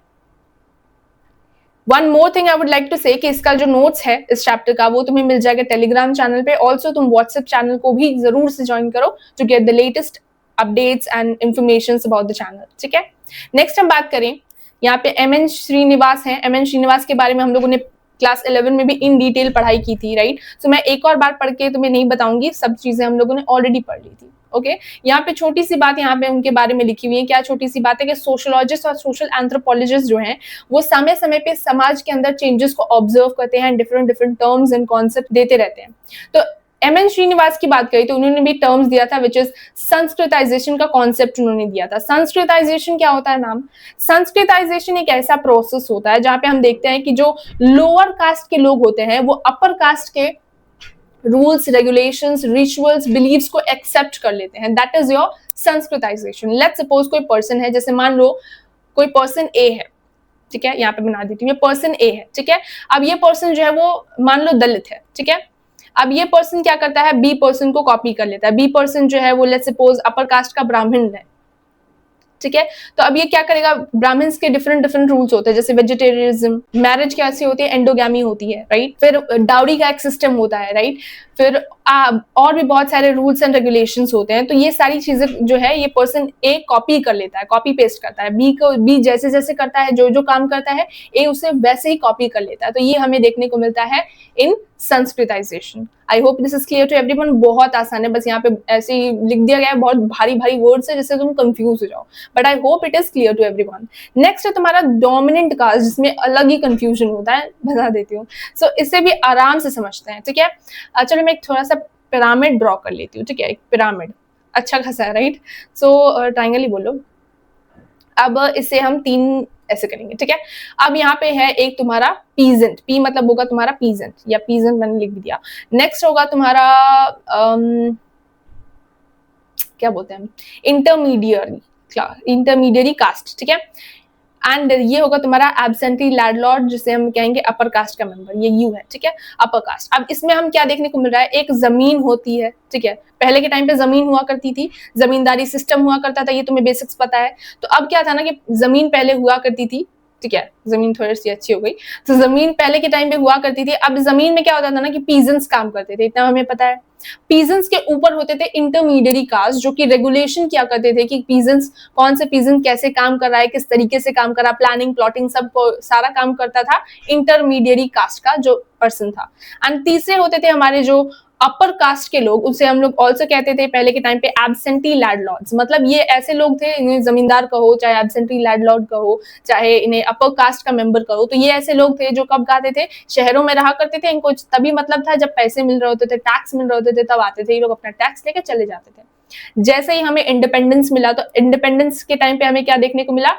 One more thing I would like to say कि इसका जो नोट्स है इस चैप्टर का वो तुम्हें मिल जाएगा टेलीग्राम चैनल पे। ऑल्सो तुम व्हाट्सएप चैनल को भी जरूर से ज्वाइन करो to get the latest updates and information about the channel, ठीक है। नेक्स्ट हम बात करें, यहाँ पे एमएन श्रीनिवास है। एमएन श्रीनिवास के बारे में हम लोगों ने क्लास 11 में भी इन डिटेल पढ़ाई की थी, राइट। सो मैं एक और बार पढ़ के तुम्हें नहीं बताऊंगी, सब चीजें हम लोगों ने ऑलरेडी पढ़ ली थी, ओके। यहाँ पे छोटी सी बात यहाँ पे उनके बारे में लिखी हुई है। क्या छोटी सी बात है कि सोशोलॉजिस्ट और सोशल एंथ्रोपोलॉजिस्ट जो हैं वो समय समय पे समाज के अंदर चेंजेस को ऑब्जर्व करते हैं, different different terms and concept देते रहते हैं। तो एमएन श्रीनिवास की बात करी तो उन्होंने भी टर्म्स दिया था विच इज संस्कृताइजेशन का कॉन्सेप्ट उन्होंने दिया था। संस्कृताइजेशन क्या होता है मैम? संस्कृताइजेशन एक ऐसा प्रोसेस होता है जहां पे हम देखते हैं कि जो लोअर कास्ट के लोग होते हैं वो अपर कास्ट के रूल्स, रेगुलेशंस, रिचुअल्स, बिलीव्स को एक्सेप्ट कर लेते हैं। That is your Sanskritisation. Let's suppose कोई पर्सन है, जैसे मान लो कोई पर्सन ए है, ठीक है, यहाँ पे बना देती हूँ, ये पर्सन ए है, ठीक है। अब ये पर्सन जो है वो मान लो दलित है, ठीक है। अब ये पर्सन क्या करता है, बी पर्सन को कॉपी कर लेता है। बी पर्सन जो है वो लेट्स सपोज अपर कास्ट का ब्राह्मण है, ठीक है। तो अब ये क्या करेगा, ब्राह्मण्स के डिफरेंट डिफरेंट रूल्स होते हैं, जैसे वेजिटेरियनिज्म, मैरिज कैसी होती है, एंडोगैमी होती है, राइट। फिर डाउरी का एक सिस्टम होता है, राइट। फिर और भी बहुत सारे रूल्स एंड रेगुलेशंस होते हैं। तो ये सारी चीजें जो है ये पर्सन ए कॉपी कर लेता है, कॉपी पेस्ट करता है। बी जैसे जैसे करता है, जो जो काम करता है ए उसे वैसे ही कॉपी कर लेता है। तो ये हमें देखने को मिलता है in sanskritisation. I hope this is clear to everyone. बहुत आसान है, बस यहाँ पे ऐसे ही लिख दिया गया है, बहुत भारी भारी वर्ड्स है जिससे तुम कंफ्यूज हो जाओ, but I hope it is clear to everyone. Next है तुम्हारा डोमिनेंट कास्ट, जिसमें अलग ही कंफ्यूजन होता है, बता देती हूँ। सो इसे भी आराम से समझते हैं, ठीक है। चलो मैं एक थोड़ा सा पिरामिड ड्रॉ कर लेती हूँ, ठीक है। एक पिरामिड अच्छा खासा है, राइट। सो ट्राइंगल ही बोलो। अब इसे हम 3 ऐसे करेंगे, ठीक है। अब यहाँ पे है एक तुम्हारा पीजेंट, पी मतलब होगा तुम्हारा पीजेंट या पीजेंट मैंने लिख दिया। नेक्स्ट होगा तुम्हारा क्या बोलते हैं, इंटरमीडियरी कास्ट, ठीक है। एंड ये होगा तुम्हारा एब्सेंटी लैंडलॉर्ड, जिसे हम कहेंगे अपर कास्ट का मेंबर, ये यू है, ठीक है, अपर कास्ट। अब इसमें हम क्या देखने को मिल रहा है, एक जमीन होती है, ठीक है। पहले के टाइम पे जमीन हुआ करती थी, जमींदारी सिस्टम हुआ करता था, ये तुम्हें बेसिक्स पता है। तो अब क्या था ना कि जमीन पहले हुआ करती थी, ठीक है, जमीन थोड़ी सी अच्छी हो गई। तो जमीन पहले के टाइम पे हुआ करती थी। अब जमीन में क्या होता था ना कि पीजेंट्स काम करते थे, इतना हमें पता है। पीजेंट्स के ऊपर होते थे इंटरमीडियरी कास्ट, जो कि रेगुलेशन किया करते थे कि पीजेंट्स, कौन से पीजेंट कैसे काम कर रहा है, किस तरीके से काम कर रहा है, प्लानिंग प्लॉटिंग सब सारा काम करता था इंटरमीडियरी कास्ट का जो पर्सन था। एंड तीसरे होते थे हमारे जो अपर कास्ट के लोग, उसे हम लोग ऑल्सो कहते थे पहले के टाइम पे एब्सेंटी लैंडलॉर्ड्स, मतलब ये ऐसे लोग थे, इन्हें जमींदार कहो चाहे एब्सेंटी लैंडलॉर्ड कहो चाहे इन्हें अपर कास्ट का मेंबर कहो, तो ये ऐसे लोग थे जो कब आते थे, शहरों में रहा करते थे, इनको तभी मतलब था जब पैसे मिल रहे होते थे, टैक्स मिल रहे होते थे, तब आते थे ये लोग, अपना टैक्स लेके चले जाते थे। जैसे ही हमें इंडिपेंडेंस मिला, तो इंडिपेंडेंस के टाइम पे हमें क्या देखने को मिला,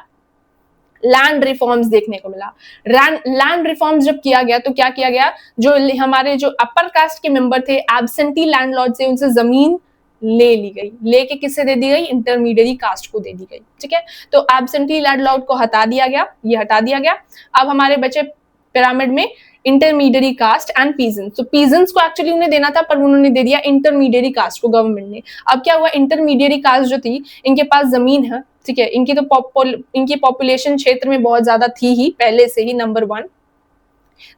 लैंड रिफॉर्म्स देखने को मिला। लैंड रिफॉर्म्स जब किया गया तो क्या किया गया, जो हमारे जो अपर कास्ट के मेंबर थे, एब्सेंटी लैंडलॉर्ड से उनसे जमीन ले ली गई, लेके किससे दे दी गई, इंटरमीडिएट कास्ट को दे दी गई। ठीक है, तो एब्सेंटी लैंडलॉर्ड को हटा दिया गया, ये हटा दिया गया। अब हमारे बचे पिरामिड में इंटरमीडिएट कास्ट एंड पीजेंट्स। तो पीजेंट्स को एक्चुअली उन्हें देना था, पर उन्होंने दे दिया इंटरमीडिएट कास्ट को, गवर्नमेंट ने। अब क्या हुआ, इंटरमीडिएट कास्ट जो थी, इनके पास जमीन है, ठीक है, इनकी तो इनकी पॉपुलेशन क्षेत्र में बहुत ज्यादा थी ही पहले से ही, नंबर 1।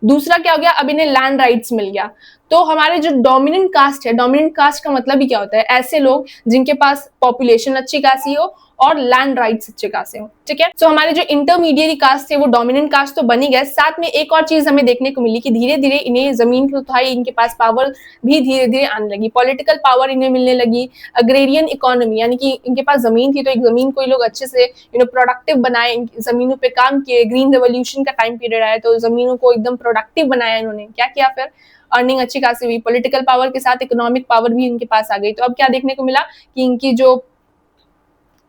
दूसरा क्या हो गया, अब इन्हें लैंड राइट्स मिल गया। तो हमारे जो डोमिनेंट कास्ट है, डोमिनेंट कास्ट का मतलब ही क्या होता है, ऐसे लोग जिनके पास पॉपुलेशन अच्छी खासी हो और लैंड राइट्स अच्छे खासे हो। ठीक है, तो हमारे जो इंटरमीडिएट कास्ट थे वो डोमिनेंट कास्ट तो बनी गए, साथ में एक और चीज हमें देखने को मिली कि धीरे धीरे इन्हें जमीन की उठाई, इनके पास पावर भी धीरे धीरे आने लगी, पॉलिटिकल पावर इन्हें मिलने लगी, अग्रेरियन इकोनॉमी, यानी कि इनके पास जमीन थी तो एक जमीन को ये लोग अच्छे से प्रोडक्टिव बनाए, जमीनों पे काम किए। ग्रीन रेवोल्यूशन का टाइम पीरियड आया तो जमीनों को एकदम प्रोडक्टिव बनाया इन्होंने। क्या किया फिर, अर्निंग अच्छी खासी हुई, पॉलिटिकल पावर के साथ इकोनॉमिक पावर भी इनके पास आ गई। तो अब क्या देखने को मिला कि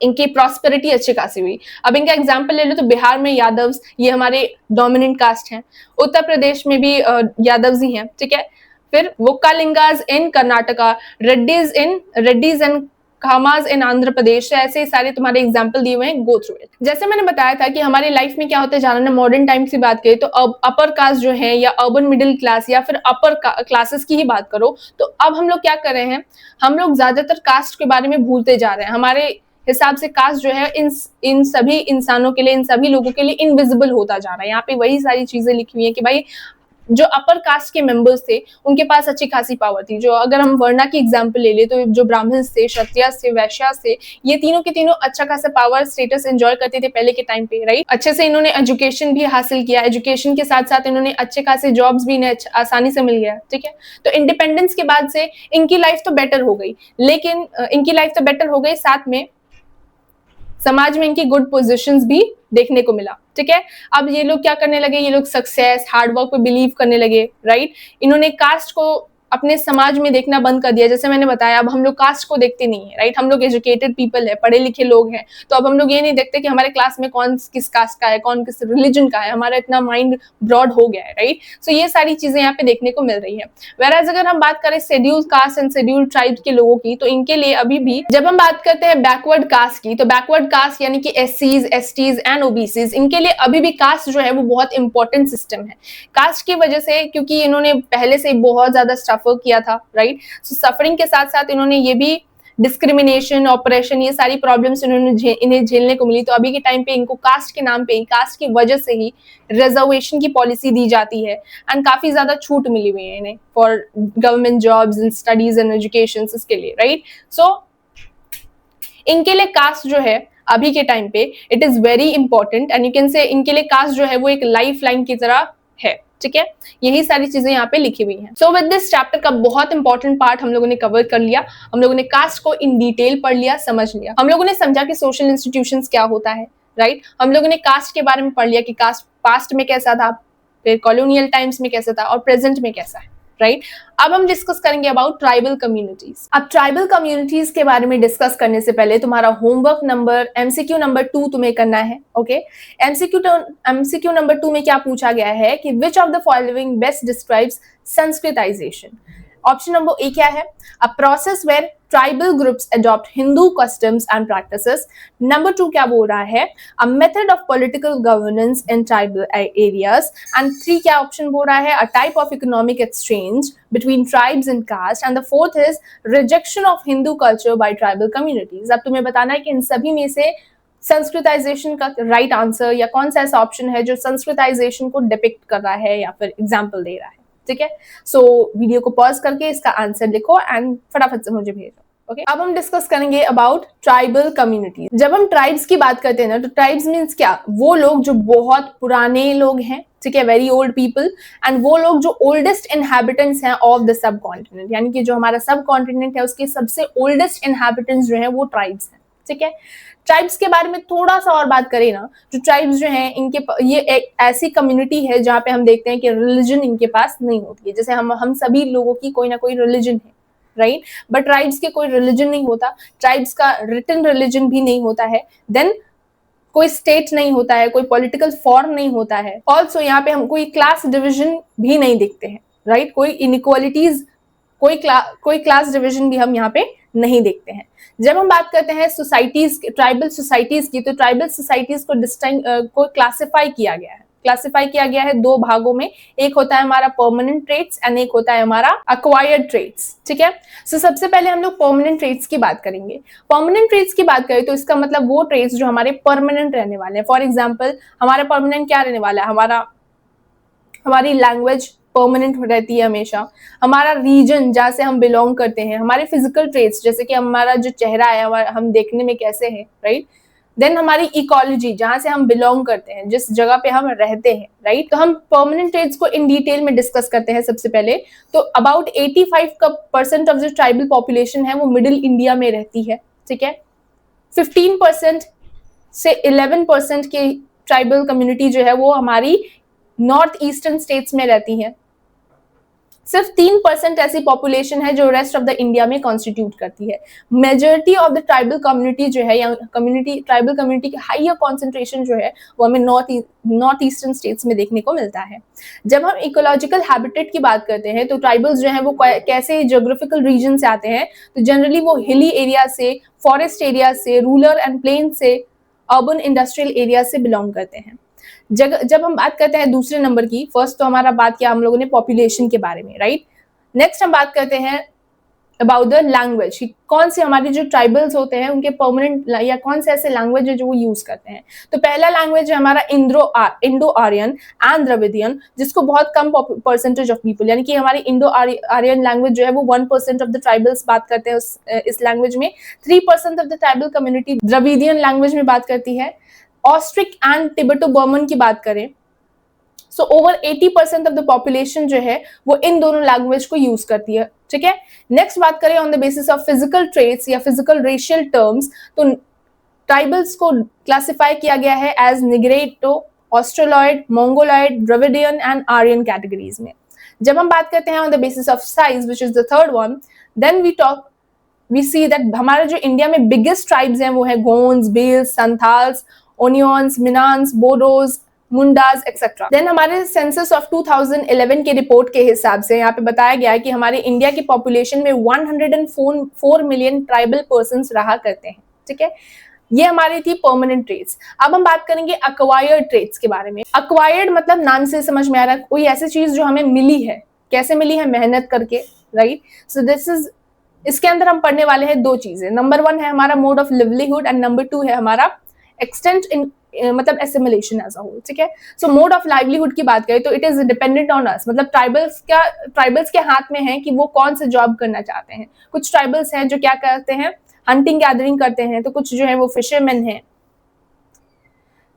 इनकी प्रॉस्पेरिटी अच्छी खासी हुई। अब इनका एग्जांपल ले लो तो बिहार में यादव्स, ये हमारे डोमिनेंट कास्ट हैं। उत्तर प्रदेश में भी यादव्स ही हैं। ठीक है, फिर वोक्कालिंगाज इन कर्नाटका, रेड्डीज एंड कामाज इन आंध्र प्रदेश, ऐसे सारे तुम्हारे एग्जांपल दिए हुए हैं, गो थ्रू इट। जैसे मैंने बताया था कि हमारी लाइफ में क्या होता है, जाना ना मॉडर्न टाइम्स की बात करें तो अब अपर कास्ट जो है या अर्बन मिडिल क्लास या फिर अपर क्लासेस की ही बात करो, तो अब हम लोग क्या कर रहे हैं, हम लोग ज्यादातर कास्ट के बारे में भूलते जा रहे हैं। हमारे हिसाब से कास्ट जो है इन सभी इंसानों के लिए, इन सभी लोगों के लिए इनविजिबल होता जा रहा है। यहाँ पे वही सारी चीजें लिखी हुई है कि भाई जो अपर कास्ट के मेंबर्स थे उनके पास अच्छी खासी पावर थी। जो अगर हम वर्णा की एग्जांपल ले ले तो जो ब्राह्मण्स थे, क्षत्रियस थे, वैश्यास थे, ये तीनों के तीनों अच्छा खासा पावर स्टेटस एंजॉय करते थे पहले के टाइम पे, राइट। अच्छे से इन्होंने एजुकेशन भी हासिल किया, एजुकेशन के साथ साथ इन्होंने अच्छे खासे जॉब्स भी इन्हें आसानी से मिल गया। ठीक है, तो इंडिपेंडेंस के बाद से इनकी लाइफ तो बेटर हो गई, लेकिन इनकी लाइफ तो बेटर हो गई, साथ में समाज में इनकी गुड पोजीशंस भी देखने को मिला। ठीक है, अब ये लोग क्या करने लगे, ये लोग सक्सेस, हार्डवर्क पे बिलीव करने लगे, राइट। इन्होंने कास्ट को अपने समाज में देखना बंद कर दिया। जैसे मैंने बताया, अब हम लोग कास्ट को देखते नहीं है, राइट। हम लोग एजुकेटेड पीपल है, पढ़े लिखे लोग हैं, तो अब हम लोग ये नहीं देखते कि हमारे क्लास में कौन किस कास्ट का है, कौन किस रिलीजन का है। हमारा इतना माइंड ब्रॉड हो गया है, राइट। सो ये सारी चीजें यहाँ पे देखने को मिल रही है। वेराज अगर हम बात करें schedule caste and schedule tribe के लोगों की, तो इनके लिए अभी भी जब हम बात करते हैं बैकवर्ड कास्ट की, तो बैकवर्ड कास्ट यानी कि एससीज, एसटीज एंड ओबीसीज, इनके लिए अभी भी कास्ट जो है वो बहुत इंपॉर्टेंट सिस्टम है। कास्ट की वजह से, क्योंकि इन्होंने पहले से बहुत ज्यादा सफर किया था, राइट। सो सफरिंग के साथ साथ इन्होंने ये भी डिस्क्रिमिनेशन, ऑपरेशन, ये सारी प्रॉब्लम्स इन्हें झेलने को मिली। तो अभी के टाइम पे इनको कास्ट के नाम पे, कास्ट की वजह से ही रिजर्वेशन की पॉलिसी दी जाती है एंड काफी ज्यादा छूट मिली हुई है इन्हें for government jobs and studies and education, इसके लिए, राइट। सो इनके लिए कास्ट जो है अभी के टाइम पे it is very important and you can say इनके लिए कास्ट जो है वो एक लाइफ लाइन की तरह है। ठीक है, यही सारी चीजें यहाँ पे लिखी हुई हैं। सो विद दिस चैप्टर का बहुत इंपॉर्टेंट पार्ट हम लोगों ने कवर कर लिया। हम लोगों ने कास्ट को इन डिटेल पढ़ लिया, समझ लिया। हम लोगों ने समझा कि सोशल इंस्टीट्यूशंस क्या होता है, राइट। हम लोगों ने कास्ट के बारे में पढ़ लिया कि कास्ट पास्ट में कैसा था, फिर कॉलोनियल टाइम्स में कैसा था और प्रेजेंट में कैसा है, राइट। अब हम डिस्कस करेंगे अबाउट ट्राइबल कम्युनिटीज। अब ट्राइबल कम्युनिटीज के बारे में डिस्कस करने से पहले तुम्हारा होमवर्क नंबर एमसीक्यू नंबर 2 तुम्हें करना है, ओके। एमसीक्यू नंबर 2 में क्या पूछा गया है कि which of the following best describes Sanskritisation. Option number A क्या है, a process where tribal groups adopt Hindu customs and practices. Number 2 क्या बोल रहा है, a method of political governance in tribal areas. And 3 क्या ऑप्शन बोल रहा है, a type of economic exchange between tribes and caste. And the fourth is rejection of Hindu culture by tribal communities. अब तुम्हें बताना है कि इन सभी में से संस्कृताइजेशन का राइट आंसर या कौन सा ऐसा ऑप्शन है जो संस्कृताइजेशन को डिपिक्ट कर रहा है या फिर एग्जाम्पल दे रहा है। ठीक है, सो वीडियो को पॉज करके इसका आंसर लिखो एंड फटाफट से मुझे भेजो। ओके, अब हम डिस्कस करेंगे अबाउट ट्राइबल कम्युनिटीज। जब हम ट्राइब्स की बात करते हैं ना, तो ट्राइब्स मीन्स क्या, वो लोग जो बहुत पुराने लोग हैं, ठीक है, वेरी ओल्ड पीपल, एंड वो लोग जो ओल्डेस्ट इनहैबिटेंट्स हैं ऑफ द सब कॉन्टिनेंट, यानी कि जो हमारा सब कॉन्टिनेंट है उसके सबसे ओल्डेस्ट इनहैबिटेंट्स जो है वो ट्राइब्स हैं। ठीक है, ट्राइब्स के बारे में थोड़ा सा और बात करें ना, जो ट्राइब्स जो हैं इनके ये एक ऐसी कम्युनिटी है जहाँ पे हम देखते हैं कि रिलीजन इनके पास नहीं होती है। जैसे हम सभी लोगों की कोई ना कोई रिलीजन है, राइट, बट ट्राइब्स के कोई रिलीजन नहीं होता, ट्राइब्स का रिटन रिलीजन भी नहीं होता है, देन कोई स्टेट नहीं होता है, कोई पॉलिटिकल फॉर्म नहीं होता है, ऑल्सो यहाँ पे हम कोई क्लास डिविजन भी नहीं देखते हैं, राइट, कोई इनइक्वालिटीज, कोई क्लास डिविजन भी हम यहाँ पे नहीं देखते हैं। जब हम बात करते हैं सोसाइटीज, ट्राइबल सोसाइटीज की, तो ट्राइबल सोसाइटीज को क्लासिफाई किया गया है दो भागों में। एक होता है हमारा परमानेंट ट्रेट्स एंड एक होता है हमारा अक्वायर्ड ट्रेट्स। ठीक है, सो सबसे पहले हम लोग परमानेंट ट्रेट्स की बात करेंगे। परमानेंट ट्रेट्स की बात करें तो इसका मतलब वो ट्रेट्स जो हमारे परमानेंट रहने वाले हैं। फॉर एग्जाम्पल हमारा परमानेंट क्या रहने वाला है, हमारी लैंग्वेज परमानेंट रहती है हमेशा, हमारा रीजन जहाँ से हम बिलोंग करते हैं, हमारे फिजिकल ट्रेट्स जैसे कि हमारा जो चेहरा है हम देखने में कैसे हैं, राइट, देन हमारी इकोलॉजी जहां से हम बिलोंग करते हैं, जिस जगह पे हम रहते हैं, राइट। तो हम परमानेंट ट्रेट्स को इन डिटेल में डिस्कस करते हैं। सबसे पहले तो अबाउट 85% ऑफ जो ट्राइबल पॉपुलेशन है वो मिडिल इंडिया में रहती है। ठीक है, 15% से 11% की ट्राइबल कम्युनिटी जो है वो हमारी नॉर्थ ईस्टर्न स्टेट्स में रहती है। सिर्फ 3% ऐसी पॉपुलेशन है जो रेस्ट ऑफ द इंडिया में कॉन्स्टिट्यूट करती है। Majority of the tribal community जो है, या ट्राइबल कम्युनिटी की हाइयर कॉन्सेंट्रेशन जो है वो हमें नॉर्थ ईस्टर्न स्टेट्स में देखने को मिलता है। जब हम इकोलॉजिकल हैबिटेट की बात करते हैं तो ट्राइबल्स जो है वो कैसे ज्योग्राफिकल रीजन से आते हैं, तो जनरली वो हिली एरिया से, फॉरेस्ट एरिया से, रूरल एंड प्लेन से, अर्बन इंडस्ट्रियल एरिया से बिलोंग करते हैं। जब हम बात करते हैं दूसरे नंबर की, फर्स्ट तो हमारा बात किया हम लोगों ने पॉपुलेशन के बारे में, राइट। नेक्स्ट हम बात करते हैं अबाउट द लैंग्वेज, कौन से हमारे जो ट्राइबल्स होते हैं उनके परमानेंट या कौन से ऐसे लैंग्वेज है जो वो यूज करते हैं। तो पहला लैंग्वेज है हमारा इंडो आर्यन एंड द्रविडियन, जिसको बहुत कम परसेंटेज ऑफ पीपल, यानी कि हमारी इंडो आर्यन लैंग्वेज जो है वो 1% ऑफ द ट्राइबल्स बात करते हैं इस लैंग्वेज में। 3% of the tribal community Dravidian language में बात करती है। ऑस्ट्रिक एंड टिबेटो बर्मन की बात करें so over 80% of the population जो है वो इन दोनों लैंग्वेज को यूज करती है। ठीक है, नेक्स्ट बात करें on the basis of physical traits या फिजिकल रेशियल टर्म्स, तो ट्राइबल्स को क्लासिफाई किया गया है as Negrito, Australoid, Mongoloid, Dravidian and Aryan categories में। जब हम बात करते हैं on the basis of size, which is the third one, then we see that हमारे जो इंडिया में बिगेस्ट ट्राइब्स हैं वो है गोंड्स, भील्स, संथाल्स, ओनियंस, मिनान्स, बोडोज, मुंडाज एक्सेट्रा। देन हमारे सेंसस ऑफ 2011 के रिपोर्ट के हिसाब से यहाँ पे बताया गया है कि हमारे इंडिया की पॉपुलेशन में 104 मिलियन ट्राइबल पर्सन्स रहा करते हैं। ठीक है, ये हमारी थी परमानेंट ट्रेट्स। अब हम बात करेंगे अक्वायर्ड ट्रेट्स के बारे में। अक्वायर्ड मतलब नाम से समझ में आ रहा है कोई ऐसी चीज जो हमें मिली है, कैसे मिली है, मेहनत करके, राइट। सो दिस इज, इसके अंदर हम पढ़ने वाले हैं दो चीजें। नंबर 1 है हमारा mode of livelihood and number 2 है हमारा एक्सटेंट इन मतलब एसिमिलेशन एज अ होल। ठीक है, सो मोड ऑफ लाइवलीहुड की बात करें तो it is dependent on us, मतलब ट्राइबल्स के हाथ में है कि वो कौन से जॉब करना चाहते हैं। कुछ ट्राइबल्स हैं जो क्या करते हैं, हंटिंग गैदरिंग करते हैं, तो कुछ जो है वो फिशरमैन हैं,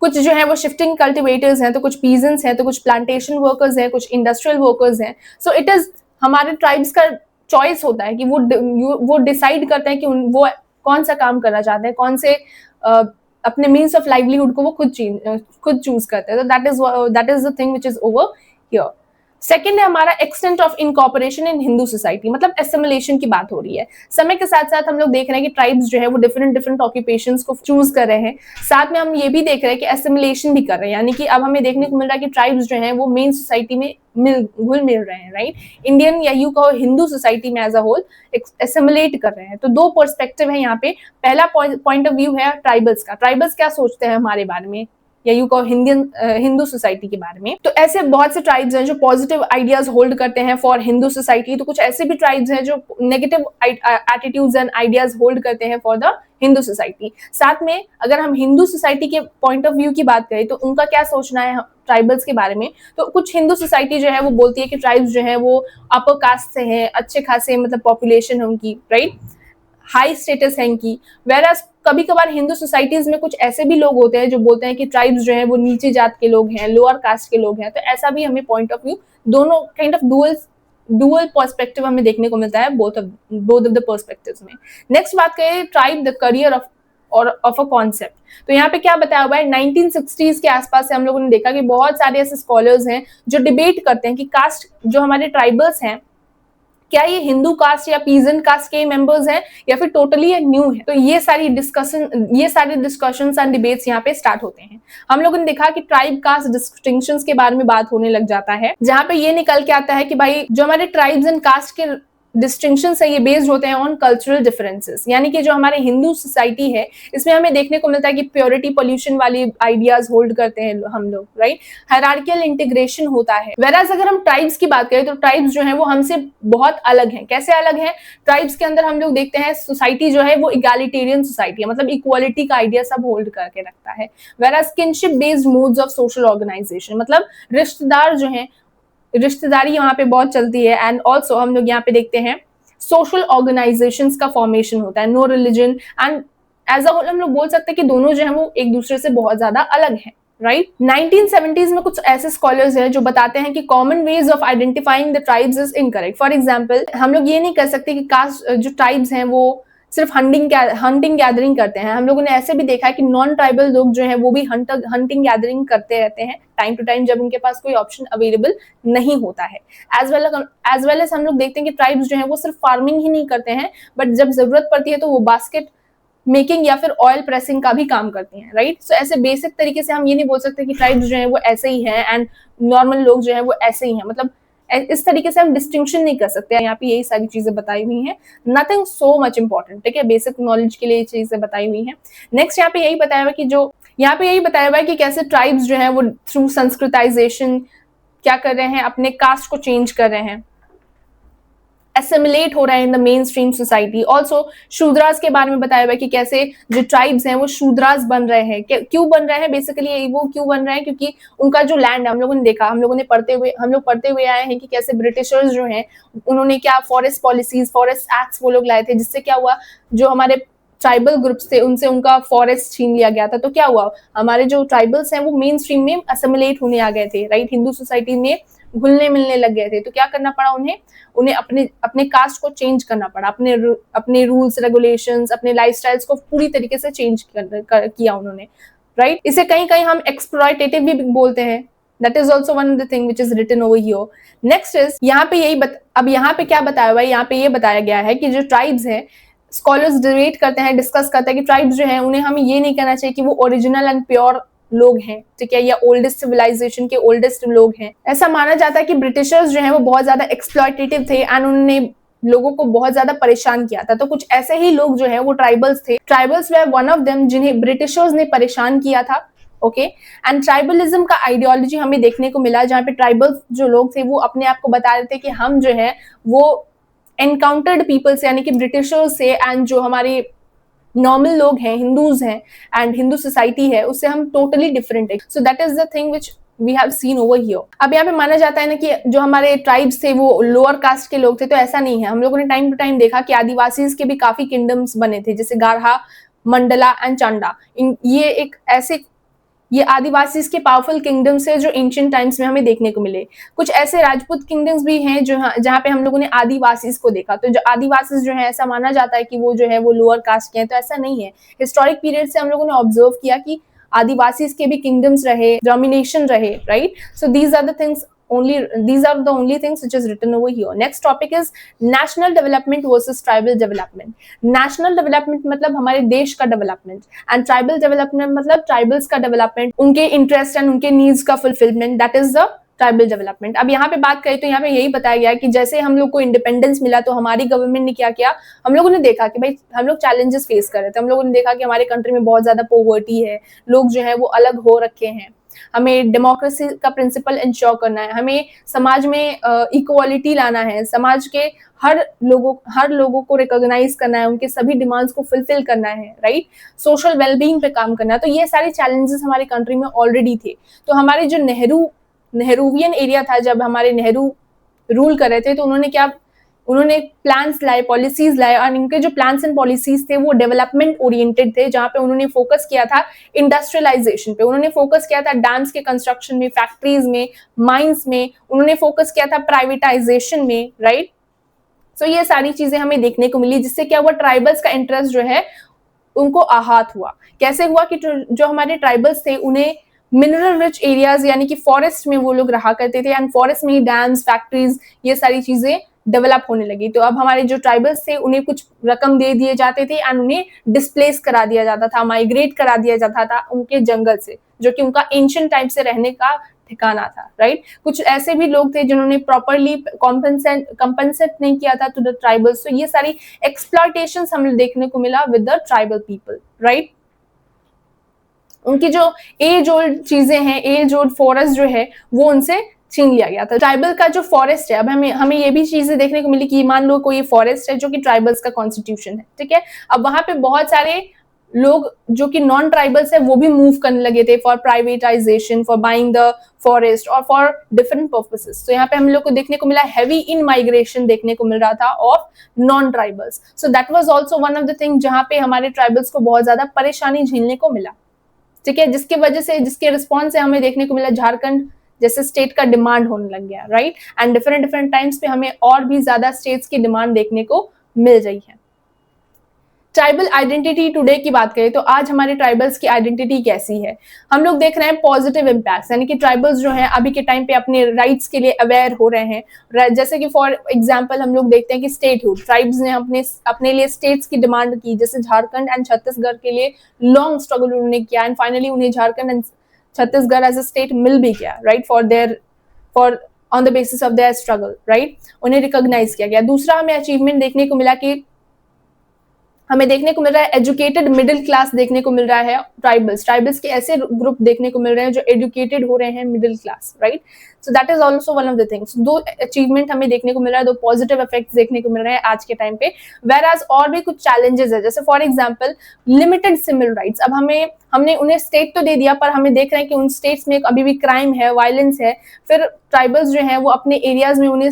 कुछ जो है वो शिफ्टिंग कल्टिवेटर्स हैं, तो कुछ पीजेंट्स हैं, तो कुछ प्लांटेशन वर्कर्स हैं, कुछ इंडस्ट्रियल वर्कर्स हैं। सो इट इज हमारे ट्राइब्स का चॉइस होता है कि वो डिसाइड करते हैं कि वो कौन सा काम करना चाहते हैं, कौन से अपने मीन्स ऑफ लाइवलीहुड को वो खुद चूज करते हैं। तो that is the thing which is over here. Second है हमारा extent of incorporation in Hindu society, मतलब एसिमिलेशन की बात हो रही है। समय के साथ साथ हम लोग देख रहे हैं कि ट्राइब्स जो है वो डिफरेंट ऑक्यूपेशंस को चूज कर रहे हैं। साथ में हम ये भी देख रहे हैं कि एसिमिलेशन भी कर रहे हैं, यानी कि अब हमें देखने को मिल रहा है कि ट्राइब्स जो है वो मेन सोसाइटी में घुल मिल रहे हैं, राइट। इंडियन या यू कहो हिंदू सोसाइटी में एज अ होल एसिमिलेट कर रहे हैं। तो दो पर्सपेक्टिव है यहाँ पे। पहला पॉइंट ऑफ व्यू है ट्राइबल्स का, ट्राइबल्स क्या सोचते हैं हमारे बारे में, या यू कहो हिंदू सोसाइटी के बारे में। तो ऐसे बहुत से ट्राइब्स हैं जो पॉजिटिव आइडियाज होल्ड करते हैं फॉर हिंदू सोसाइटी, तो कुछ ऐसे भी ट्राइब्स हैं जो negative attitudes and ideas hold करते हैं फॉर द हिंदू सोसाइटी। साथ में अगर हम हिंदू सोसाइटी के पॉइंट ऑफ व्यू की बात करें तो उनका क्या सोचना है ट्राइबल्स के बारे में, तो कुछ हिंदू सोसाइटी जो है वो बोलती है कि ट्राइब्स जो है वो अपर कास्ट से हैं, अच्छे खासे मतलब पॉपुलेशन है उनकी, राइट, हाई स्टेटस है इनकी। वेराज कभी कभार हिंदू सोसाइटीज में कुछ ऐसे भी लोग होते हैं जो बोलते हैं कि ट्राइब्स जो है वो नीचे जात के लोग हैं, लोअर कास्ट के लोग हैं। तो ऐसा भी हमें पॉइंट ऑफ व्यू, दोनों काइंड ऑफ डुअल पर्सपेक्टिव हमें देखने को मिलता है बोथ ऑफ द पर्सपेक्टिव्स में। नेक्स्ट बात करें tribe the career of a concept. तो यहाँ पे क्या बताया हुआ है, 1960s के आसपास से हम लोगों ने देखा कि बहुत सारे ऐसे स्कॉलर्स हैं जो डिबेट करते हैं कि कास्ट जो हमारे ट्राइबल्स हैं, क्या ये हिंदू कास्ट या पीजेंट कास्ट के मेंबर्स हैं या फिर टोटली ये न्यू है। तो ये सारे डिस्कशंस एंड डिबेट्स यहाँ पे स्टार्ट होते हैं। हम लोगों ने देखा कि ट्राइब कास्ट डिस्टिंक्शंस के बारे में बात होने लग जाता है, जहां पे ये निकल के आता है कि भाई जो हमारे ट्राइब्स एंड कास्ट के डिस्टिंक्शंस है ये बेस्ड होते हैं ऑन कल्चरल डिफरेंसेस। यानी कि जो हमारे हिंदू सोसाइटी है इसमें हमें देखने को मिलता है कि प्योरिटी पोल्यूशन वाली आइडियाज होल्ड करते हैं हम लोग, राइट। हायरार्कियल इंटीग्रेशन होता है। वेराज अगर हम ट्राइब्स की बात करें तो ट्राइब्स जो है वो हमसे बहुत अलग हैं। कैसे अलग हैं? ट्राइब्स के अंदर हम लोग देखते हैं सोसाइटी जो है वो इगैलिटेरियन सोसाइटी है, मतलब इक्वालिटी का आइडिया सब होल्ड करके रखता है। Whereas kinship based modes of social organisation, मतलब रिश्तेदार जो है, रिश्तेदारी यहाँ पे बहुत चलती है। एंड ऑल्सो हम लोग यहाँ पे देखते हैं सोशल ऑर्गेनाइजेशंस का फॉर्मेशन होता है। No religion and as a whole हम लोग बोल सकते हैं कि दोनों जो है वो एक दूसरे से बहुत ज्यादा अलग हैं, राइट। 1970s में कुछ ऐसे स्कॉलर्स हैं जो बताते हैं कि common ways of identifying the tribes is incorrect. For example हम लोग ये नहीं कर सकते कि कास्ट जो ट्राइब्स हैं वो सिर्फ हंटिंग गैदरिंग करते हैं। हम लोगों ने ऐसे भी देखा है कि नॉन ट्राइबल लोग जो है वो भी हंटिंग गैदरिंग करते रहते हैं टाइम टू टाइम जब उनके पास कोई ऑप्शन अवेलेबल नहीं होता है। एज वेल एज हम लोग देखते हैं कि ट्राइब्स जो है वो सिर्फ फार्मिंग ही नहीं करते हैं, बट जब जरूरत पड़ती है तो वो बास्केट मेकिंग या फिर ऑयल प्रेसिंग का भी काम करती हैं, राइट। सो ऐसे बेसिक तरीके से हम ये नहीं बोल सकते कि ट्राइब्स जो है वो ऐसे ही हैं एंड नॉर्मल लोग जो है वो ऐसे ही हैं, मतलब इस तरीके से हम डिस्टिंक्शन नहीं कर सकते। यहाँ पे यही सारी चीजें बताई हुई हैं, नथिंग सो मच इंपॉर्टेंट, ठीक है, बेसिक नॉलेज के लिए चीजें बताई हुई हैं। नेक्स्ट यहाँ पे यही बताया हुआ कि यहाँ पे यही बताया हुआ है कि कैसे ट्राइब्स जो है वो थ्रू संस्कृताइजेशन क्या कर रहे हैं, अपने कास्ट को चेंज कर रहे हैं, एसिमिलेट हो रहे हैं in the main stream society. Also Shudras के बारे में बताया हुआ है कि कैसे जो ट्राइब्स हैं वो शूद्रास बन रहे हैं। क्यों बन रहे हैं? बेसिकली वो क्यों बन रहे हैं क्योंकि उनका जो लैंड है, हम लोगों ने देखा, हम लोग पढ़ते हुए आए हैं कि कैसे ब्रिटिशर्स जो हैं उन्होंने क्या फॉरेस्ट पॉलिसीज, फॉरेस्ट एक्ट्स वो लोग लाए थे, जिससे क्या हुआ, जो हमारे ट्राइबल ग्रुप्स थे उनसे उनका फॉरेस्ट छीन लिया गया था। तो क्या हुआ, हमारे जो ट्राइबल्स हैं वो मेन स्ट्रीम में असिमिलेट होने आ गए थे, राइट, हिंदू सोसाइटी में घुलने मिलने लग गए थे। तो क्या करना पड़ा उन्हें अपने कास्ट को चेंज करना पड़ा, अपने रूल्स रेगुलेशंस, अपने लाइफस्टाइल्स को पूरी तरीके से चेंज किया उन्होंने, राइट। इसे कहीं कहीं हम एक्सप्लॉयटेटिव भी बोलते हैं। That is also one of the thing which is written over here. Next is यहाँ पे अब यहाँ पे क्या बताया हुआ है, यहाँ पे ये बताया गया है कि जो ट्राइब्स हैं, स्कॉलर्स डिबेट करते हैं, डिस्कस करते हैं कि ट्राइब्स जो हैं उन्हें हमें ये नहीं कहना चाहिए कि वो ओरिजिनल एंड प्योर लोग हैं, ठीक है, या ओल्डेस्ट सिविलाइजेशन के ओल्डेस्ट लोग हैं। ऐसा माना जाता है कि ब्रिटिशर्स जो हैं वो बहुत ज्यादा एक्सप्लॉयटेटिव थे एंड उन्होंने लोगों को बहुत ज्यादा परेशान किया था। तो कुछ ऐसे ही लोग जो हैं वो ट्राइबल्स थे। Tribals way one of them जिन्हें ब्रिटिशर्स ने परेशान किया था, ओके। एंड ट्राइबलिज्म का आइडियोलॉजी हमें देखने को मिला, जहाँ पे ट्राइबल्स जो लोग थे वो अपने आप को बता रहे थे कि हम जो है वो एनकाउंटर्ड पीपल्स यानी कि ब्रिटिशर्स से एंड जो हमारे नॉर्मल लोग हैं, हिंदूज हैं एंड हिंदू सोसाइटी है, उससे हम टोटली डिफरेंट है। So that is the thing which we have seen over here. अब यहाँ पे माना जाता है ना कि जो हमारे ट्राइब्स थे वो लोअर कास्ट के लोग थे, तो ऐसा नहीं है। हम लोगों ने टाइम टू टाइम देखा कि आदिवासीज के भी काफी किंगडम्स बने थे, जैसे गारहा, मंडला एंड चांडा। ये आदिवासीज के पावरफुल किंगडम्स है जो एंशिएंट टाइम्स में हमें देखने को मिले। कुछ ऐसे राजपूत किंगडम्स भी हैं जहाँ पे हम लोगों ने आदिवासीज को देखा। तो जो आदिवासीज जो है, ऐसा माना जाता है कि वो जो है वो लोअर कास्ट के हैं, तो ऐसा नहीं है। हिस्टोरिक पीरियड से हम लोगों ने ऑब्जर्व किया कि आदिवासीज के भी किंगडम्स रहे, डोमिनेशन रहे, right. So these are the only things which is written over here. Next topic is national development versus tribal development. National development मतलब हमारे देश का development and tribal development मतलब tribals का development, उनके interest and उनके needs का fulfillment, that is the tribal development. अब यहाँ पे बात करें तो यहाँ पे यही बताया गया है कि जैसे हम लोग को इंडिपेंडेंस मिला तो हमारी गवर्नमेंट ने क्या किया, हम लोगों ने देखा कि भाई हम लोग चैलेंजेस फेस कर रहे थे। हम लोगों ने देखा कि हमारे कंट्री में बहुत ज्यादा पॉवर्टी है, लोग जो है वो अलग हो रखे हैं। हमें डेमोक्रेसी का प्रिंसिपल इंश्योर करना है, हमें समाज में इक्वालिटी लाना है, समाज के हर लोगों को रिकॉग्नाइज करना है, उनके सभी डिमांड्स को फुलफिल करना है, राइट। सोशल वेलबींग पे काम करना है। तो ये सारे चैलेंजेस हमारे कंट्री में ऑलरेडी थे। तो हमारे जो नेहरूवियन एरिया था, जब हमारे नेहरू रूल कर रहे थे, तो उन्होंने क्या उन्होंने प्लान्स लाए, पॉलिसीज लाए, और इनके जो प्लान्स एंड पॉलिसीज थे वो डेवलपमेंट ओरिएंटेड थे, जहां पे उन्होंने फोकस किया था इंडस्ट्रियलाइजेशन पे, उन्होंने फोकस किया था डैम्स के कंस्ट्रक्शन में, फैक्ट्रीज में, माइंस में, उन्होंने फोकस किया था प्राइवेटाइजेशन में, राइट। सो ये सारी चीजें हमें देखने को मिली, जिससे क्या हुआ, ट्राइबल्स का इंटरेस्ट जो है उनको आहत हुआ। कैसे हुआ कि जो हमारे ट्राइबल्स थे उन्हें मिनरल रिच एरियाज यानी कि फॉरेस्ट में वो लोग रहा करते थे, एंड फॉरेस्ट में ही डैम्स, फैक्ट्रीज, ये सारी चीजें डेवलप होने लगी। तो अब हमारे जो ट्राइबल्स थे उन्हें कुछ रकम दे दिए जाते थे एंड उन्हें डिस्प्लेस करा दिया जाता था, माइग्रेट करा दिया जाता था उनके जंगल से, जो कि उनका एंशिएंट टाइम से रहने का ठिकाना था, राइट। कुछ ऐसे भी लोग थे जिन्होंने प्रॉपरली कंपनसेट नहीं किया था टू द ट्राइबल्स। तो ये सारी एक्सप्लॉयटेशंस हमें देखने को मिला with the tribal people, right. उनकी जो एज ओल्ड चीजें हैं, एज ओल्ड फॉरेस्ट जो है वो उनसे छीन लिया गया था। ट्राइबल का जो फॉरेस्ट है, अब हमें ये भी चीजें देखने को मिली कि मान लो कोई फॉरेस्ट है जो कि ट्राइबल्स का कॉन्स्टिट्यूशन है, ठीक है। अब वहां पे बहुत सारे लोग जो कि नॉन ट्राइबल्स है वो भी मूव करने लगे थे for privatisation, for buying the forest और फॉर डिफरेंट पर्पसेस। तो यहाँ पे हम लोग को देखने को मिला हैवी इन माइग्रेशन देखने को मिल रहा था of non tribals. So that was also one of the thing जहां पे हमारे ट्राइबल्स को बहुत ज्यादा परेशानी झेलने को मिला, ठीक है, जिसके वजह से, जिसके रिस्पॉन्स से हमें देखने को मिला झारखंड जैसे स्टेट का डिमांड होने लग गया, राइट। एंड डिफरेंट टाइम्स पे हमें और भी ज्यादा स्टेट्स की डिमांड देखने को मिल रही है। ट्राइबल आइडेंटिटी टुडे की बात करें तो आज हमारे ट्राइबल्स की आइडेंटिटी कैसी है, हम लोग देख रहे हैं पॉजिटिव इम्पैक्ट्स, यानी कि ट्राइबल्स जो हैं अभी के टाइम पे अपने राइट्स के लिए अवेयर हो रहे हैं। जैसे कि फॉर एग्जांपल हम लोग देखते हैं कि स्टेटहुड, ट्राइब्स ने अपने लिए स्टेट्स की डिमांड की, जैसे झारखंड एंड छत्तीसगढ़ के लिए लॉन्ग स्ट्रगल उन्होंने किया एंड फाइनली उन्हें Jharkhand and Chhattisgarh as a state मिल भी गया, right, for on the basis of their struggle, right, उन्हें रिकॉग्नाइज किया गया। दूसरा हमें अचीवमेंट देखने को मिला कि हमें देखने को मिल रहा है एजुकेटेड मिडिल क्लास देखने को मिल रहा है। ट्राइबल्स के ऐसे ग्रुप देखने को मिल रहे हैं जो एजुकेटेड हो रहे हैं, middle class, right. So that is also one of the things. दो अचीवमेंट हमें देखने को मिल रहा है, दो पॉजिटिव इफेक्ट्स देखने को मिल रहे हैं आज के टाइम पे। वेयर एज और भी कुछ चैलेंजेस है, जैसे for example limited civil rights. अब हमने उन्हें स्टेट तो दे दिया, पर हमें देख रहे हैं कि उन स्टेट्स में अभी भी क्राइम है, वायलेंस है। फिर ट्राइबल्स जो हैं वो अपने एरियाज में उन्हें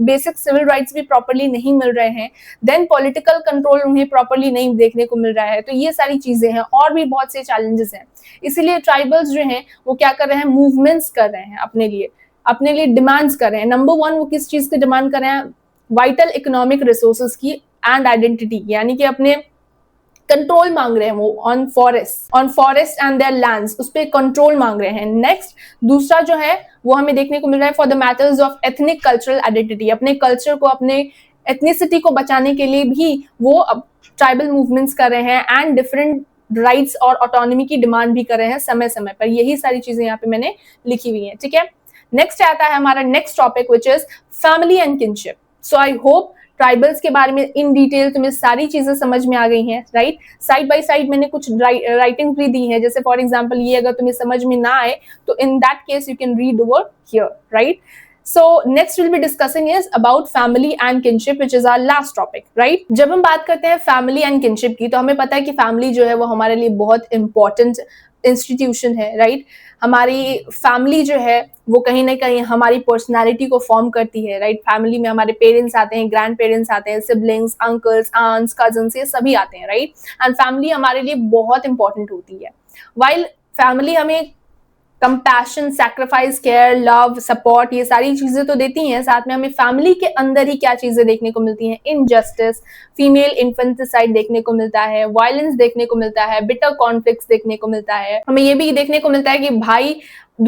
बेसिक सिविल राइट्स भी प्रॉपरली नहीं मिल रहे हैं। देन पॉलिटिकल कंट्रोल उन्हें प्रॉपरली नहीं देखने को मिल रहा है। तो ये सारी चीजें हैं और भी बहुत से चैलेंजेस हैं। इसीलिए ट्राइबल्स जो हैं वो क्या कर रहे हैं, मूवमेंट्स कर रहे हैं अपने लिए डिमांड्स कर रहे हैं। नंबर वन, वो किस चीज की डिमांड कर रहे हैं, वाइटल इकोनॉमिक रिसोर्सेज की एंड आइडेंटिटी, यानी कि अपने कंट्रोल मांग रहे हैं वो on forest and there lands, उस पर कंट्रोल मांग रहे हैं। नेक्स्ट, दूसरा जो है वो हमें देखने को मिल रहा है for the matters of ethnic cultural identity, अपने कल्चर को, अपने एथनिसिटी को बचाने के लिए भी वो अब ट्राइबल मूवमेंट्स कर रहे हैं एंड डिफरेंट राइट्स और ऑटोनॉमी की डिमांड भी कर रहे हैं समय समय पर। यही सारी चीजें यहाँ पे मैंने लिखी हुई हैं, ठीक है। नेक्स्ट आता है हमारा next topic which is family and kinship. So I hope tribals के बारे में इन डिटेल तुम्हें सारी चीजें समझ में आ गई हैं, राइट। साइड बाय साइड मैंने कुछ राइटिंग भी दी है, जैसे फॉर एग्जांपल ये अगर तुम्हें समझ में ना आए तो in that case you can read over here, right. So next we'll be discussing is about family and kinship, which is our last topic, right? जब हम बात करते हैं family and kinship की, तो हमें पता है कि family जो है वो हमारे लिए बहुत important इंस्टीट्यूशन है, राइट। हमारी फैमिली जो है वो कहीं ना कहीं हमारी पर्सनालिटी को फॉर्म करती है, राइट। फैमिली में हमारे पेरेंट्स आते हैं, ग्रैंड पेरेंट्स आते हैं, सिबलिंग्स, अंकल्स, आंट्स, कजन्स, ये सभी आते हैं, राइट। एंड फैमिली हमारे लिए बहुत इंपॉर्टेंट होती है। वाइल फैमिली हमें compassion, sacrifice, care, love, support, ये सारी चीजें तो देती हैं, साथ में हमें फैमिली के अंदर ही क्या चीजें देखने को मिलती हैं, इनजस्टिस, फीमेल इन्फेंटिसाइड देखने को मिलता है, वायलेंस देखने को मिलता है, बिटर कॉन्फ्लिक्ट्स देखने को मिलता है। हमें ये भी देखने को मिलता है कि भाई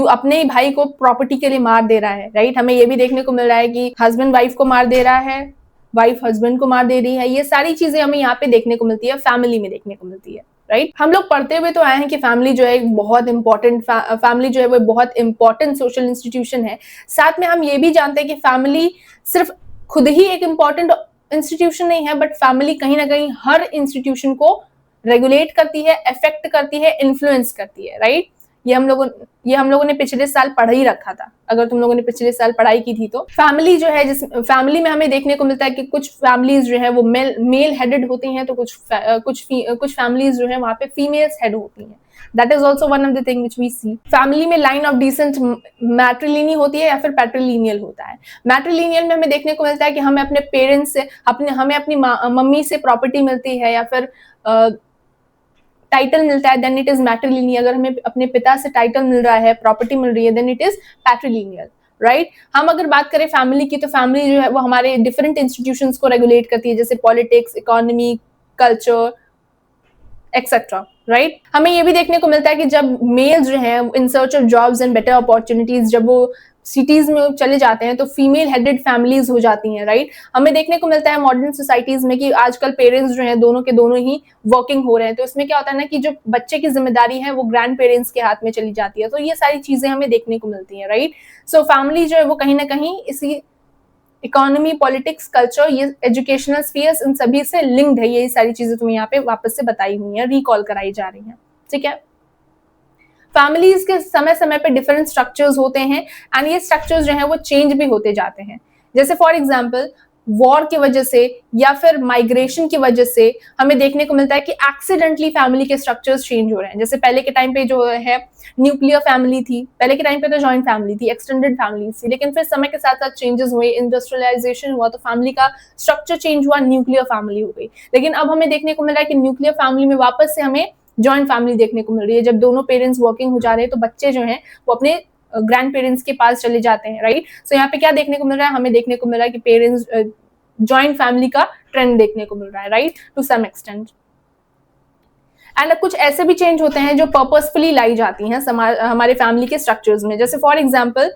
अपने ही भाई को प्रॉपर्टी के लिए मार दे रहा है, राइट। हमें ये भी देखने को मिल रहा है कि हस्बैंड वाइफ को मार दे रहा है, वाइफ हस्बैंड को मार दे रही है। ये सारी चीजें हमें यहाँ पे देखने को मिलती है, फैमिली में देखने को मिलती है, राइट। हम लोग पढ़ते हुए तो आए हैं कि फैमिली जो है एक बहुत इंपॉर्टेंट फैमिली जो है वो बहुत इंपॉर्टेंट सोशल इंस्टीट्यूशन है। साथ में हम ये भी जानते हैं कि फैमिली सिर्फ खुद ही एक इंपॉर्टेंट इंस्टीट्यूशन नहीं है, बट फैमिली कहीं ना कहीं हर इंस्टीट्यूशन को रेगुलेट करती है, अफेक्ट करती है, इन्फ्लुएंस करती है, राइट। ये हम लोगों ने पिछले साल पढ़ ही रखा था, अगर तुम लोगों ने पिछले साल पढ़ाई की थी तो। फैमिली जो है, जिस फैमिली में हमें देखने को मिलता है कि कुछ फैमिलीज जो है वो मेल हेडेड होती हैं, तो कुछ फैमिलीज जो है वहां पे फीमेल्स हेड होती हैं। That is also one of the thing which we see. Family में लाइन ऑफ डिसेंट मैट्रिलिनी होती है या फिर पैट्रिलिनियल होता है। मैट्रिलिनियल में हमें देखने को मिलता है कि हमें अपने पेरेंट्स से हमें अपनी मम्मी से प्रॉपर्टी मिलती है या फिर टाइटल मिलता है, देन इट इज मैट्रिलिनियल। अगर हमें अपने पिता से टाइटल मिल रहा है, प्रॉपर्टी मिल रही है, then it is patrilineal, right. हम अगर बात करें फैमिली की, तो फैमिली जो है वो हमारे डिफरेंट इंस्टीट्यूशंस को रेगुलेट करती है, जैसे politics, economy, culture etcetera, right. हमें ये भी देखने को मिलता है कि जब मेल्स जो हैं in search of jobs and better opportunities, जब वो सिटीज में चले जाते हैं तो फीमेल हेडेड फैमिलीज हो जाती हैं, राइट। हमें देखने को मिलता है मॉडर्न सोसाइटीज में कि आजकल पेरेंट्स जो हैं दोनों के दोनों ही वर्किंग हो रहे हैं, तो इसमें क्या होता है ना कि जो बच्चे की जिम्मेदारी है वो ग्रैंड पेरेंट्स के हाथ में चली जाती है। तो ये सारी चीजें हमें देखने को मिलती हैं, राइट। सो फैमिली जो है वो कहीं ना कहीं इसी इकोनॉमी, पॉलिटिक्स, कल्चर, ये एजुकेशनल स्फीयर्स, इन सभी से लिंक्ड है। ये सारी चीजें तुम्हें यहाँ पे वापस से बताई हुई हैं, रिकॉल कराई जा रही हैं, ठीक है। फैमिलीज के समय समय पे डिफरेंट स्ट्रक्चर्स होते हैं एंड ये स्ट्रक्चर्स जो हैं वो चेंज भी होते जाते हैं। जैसे फॉर एग्जांपल वॉर की वजह से या फिर माइग्रेशन की वजह से हमें देखने को मिलता है कि एक्सीडेंटली फैमिली के स्ट्रक्चर्स चेंज हो रहे हैं। जैसे पहले के टाइम पे जो है न्यूक्लियर फैमिली थी, पहले के टाइम पे तो जॉइंट फैमिली थी, एक्सटेंडेड फैमिली थी, लेकिन फिर समय के साथ साथ चेंजेस हुए, इंडस्ट्रियलाइजेशन हुआ तो फैमिली का स्ट्रक्चर चेंज हुआ, न्यूक्लियर फैमिली हो गई। लेकिन अब हमें देखने को मिल रहा है कि न्यूक्लियर फैमिली में वापस से हमें जॉइंट फैमिली देखने को मिल रही है। जब दोनों पेरेंट्स वर्किंग हो जा रहे हैं तो बच्चे जो हैं वो अपने ग्रैंड पेरेंट्स के पास चले जाते हैं, राइट। सो यहाँ पे क्या देखने को मिल रहा है, हमें देखने को मिल रहा है कि पेरेंट्स जॉइंट फैमिली का ट्रेंड देखने को मिल रहा है, right, to some extent. And कुछ ऐसे भी चेंज होते हैं जो पर्पसफुली लाई जाती हैं हमारे फैमिली के स्ट्रक्चर्स में। जैसे फॉर एग्जाम्पल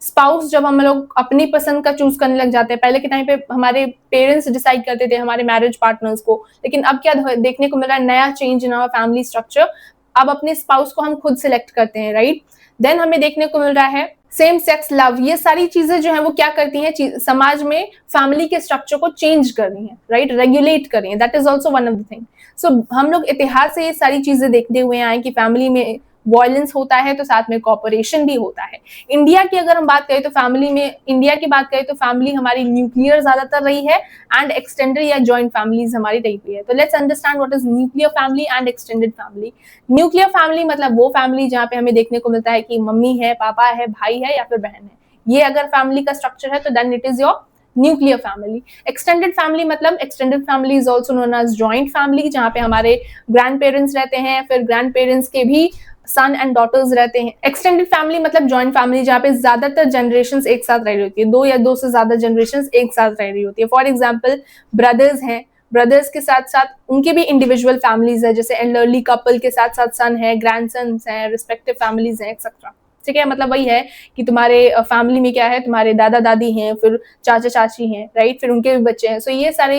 स्पाउस, जब हम लोग अपनी पसंद का चूज करने लग जाते हैं, पहले के टाइम पे हमारे पेरेंट्स डिसाइड करते थे हमारे मैरिज पार्टनर्स को, लेकिन अब क्या देखने को मिल रहा है, नया change in our family structure. अब अपने स्पाउस को हम खुद सिलेक्ट करते हैं, राइट। देन हमें देखने को मिल रहा है सेम सेक्स लव। ये सारी चीजें जो है वो क्या करती हैं, समाज में फैमिली के स्ट्रक्चर को चेंज कर रही हैं, राइट, रेगुलेट कर रही हैं। That is also one of the thing. So हम लोग इतिहास से ये सारी चीजें देखते हुए आए कि फैमिली में वायलेंस होता है तो साथ में कॉपरेशन भी होता है। इंडिया की अगर हम बात करें तो फैमिली में, इंडिया की बात करें तो फैमिली हमारी न्यूक्लियर ज्यादातर रही है एंड एक्सटेंडेड या जॉइंट फैमिलीज हमारी रही हुई है। तो let's understand what is nuclear family and extended family. Nuclear family मतलब वो फैमिली जहाँ पे हमें देखने को मिलता है कि मम्मी है, पापा है, भाई है या फिर बहन है। ये अगर फैमिली का स्ट्रक्चर है तो then it is your nuclear family. Extended family मतलब extended family is also known as joint family, जहाँ पे हमारे ग्रैंड पेरेंट्स रहते हैं, फिर ग्रैंड पेरेंट्स के भी सन एंड डॉटर्स रहते हैं। एक्सटेंडेड फैमिली मतलब जॉइंट फैमिली, जहाँ पे ज्यादातर जनरेशंस एक साथ रह रही होती है, 2 या 2 से ज्यादा जनरेशंस एक साथ रह रही होती है। फॉर एग्जाम्पल ब्रदर्स हैं, ब्रदर्स के साथ साथ उनके भी इंडिविजुअल फैमिलीज है, जैसे एल्डरली कपल के साथ साथ सन है, ग्रैंड सन्स हैं, रिस्पेक्टिव फैमिलीज हैं, एक्सेट्रा। ठीक है, मतलब वही है कि तुम्हारे फैमिली में क्या है, तुम्हारे दादा दादी हैं, फिर चाचा चाची हैं, राइट, फिर उनके भी बच्चे हैं। सो ये सारे,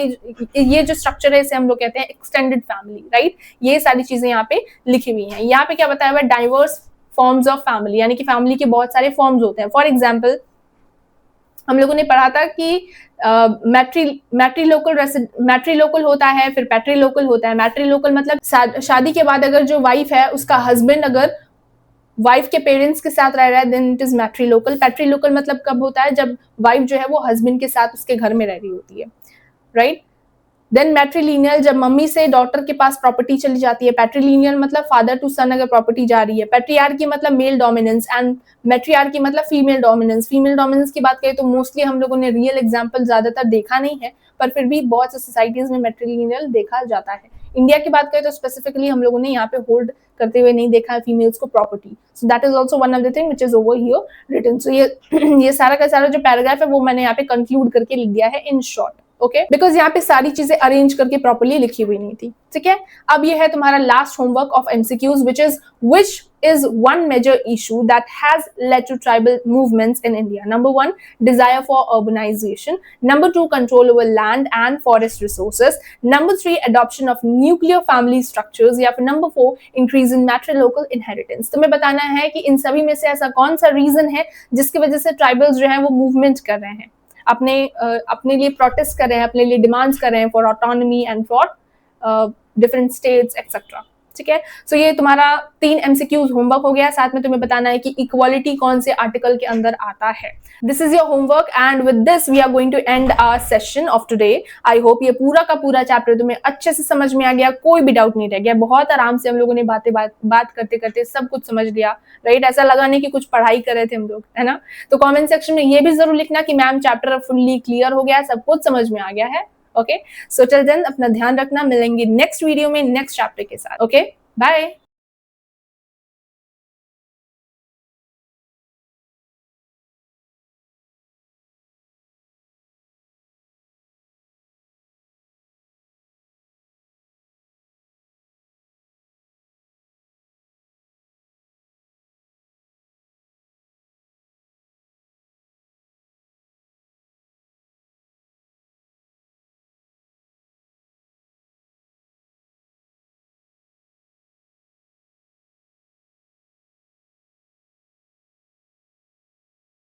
ये जो स्ट्रक्चर है इसे हम लोग कहते हैं एक्सटेंडेड फैमिली, राइट। ये सारी चीजें यहाँ पे लिखी हुई हैं। यहाँ पे क्या बताया हुआ है, डाइवर्स फॉर्म्स ऑफ फैमिली, यानी कि फैमिली के बहुत सारे फॉर्म्स होते हैं। फॉर एग्जाम्पल हम लोगों ने पढ़ा था कि मैट्रीलोकल होता है, फिर पैट्रीलोकल होता है। मैट्रीलोकल मतलब शादी के बाद अगर जो वाइफ है उसका हस्बैंड अगर वाइफ के पेरेंट्स के साथ रह रहा है, देन इट इज मैट्रीलोकल। पैट्रीलोकल मतलब कब होता है, जब वाइफ जो है वो हस्बैंड के साथ उसके घर में रह रही होती है, राइट। देन मैट्रीलिनियल, जब मम्मी से डॉटर के पास प्रॉपर्टी चली जाती है। पैट्रीलिनियल मतलब फादर टू सन अगर प्रॉपर्टी जा रही है। पैट्रियार्की मतलब मेल डोमिनेंस एंड मैट्रियार्की मतलब फीमेल डोमिनेंस। फीमेल डोमिनेंस की बात करें तो मोस्टली हम लोगों ने रियल एग्जाम्पल ज्यादातर देखा नहीं है, पर फिर भी बहुत से सोसाइटीज में मैट्रीलिनियल देखा जाता है। इंडिया की बात करें तो स्पेसिफिकली हम लोगों ने यहाँ पे होल्ड करते हुए नहीं देखा है फीमेल्स को property. So that is also one of the thing which is over here written. So ये सारा का सारा जो पैराग्राफ है वो मैंने यहाँ पे कंक्लूड करके लिख दिया है इन शॉर्ट, ओके, बिकॉज यहाँ पे सारी चीजें अरेंज करके प्रॉपर्ली लिखी हुई नहीं थी। ठीक है, अब ये है तुम्हारा last homework of MCQs, which is one major issue that has led to tribal movements in India. Number 1, desire for urbanization. Number 2, control over land and forest resources. Number 3, adoption of nuclear family structures. या फिर Number 4, increase in matrilocal inheritance. तुम्हें बताना है कि इन सभी में से ऐसा कौन सा रीजन है जिसकी वजह से ट्राइबल्स जो है वो मूवमेंट कर रहे हैं, अपने लिए प्रोटेस्ट कर रहे हैं, अपने लिए डिमांड्स कर रहे हैं for autonomy and for different states etcetera. ठीक है। सो ये तुम्हारा 3 MCQs होमवर्क हो गया, साथ में तुम्हें बताना है कि इक्वालिटी कौन से आर्टिकल के अंदर आता है। This is your homework and with this we are going to end our session of today. I hope ये पूरा का पूरा चैप्टर तुम्हें अच्छे से समझ में आ गया, कोई भी डाउट नहीं रह गया। बहुत आराम से हम लोगों ने बात करते करते सब कुछ समझ लिया, राइट। ऐसा लगा नहीं कि कुछ पढ़ाई कर रहे थे हम लोग, है ना। तो कॉमेंट सेक्शन में ये भी जरूर लिखना कि मैम चैप्टर फुल्ली क्लियर हो गया, सब कुछ समझ में आ गया है। ओके, सो टिल देन अपना ध्यान रखना, मिलेंगे नेक्स्ट वीडियो में नेक्स्ट चैप्टर के साथ। Okay, bye.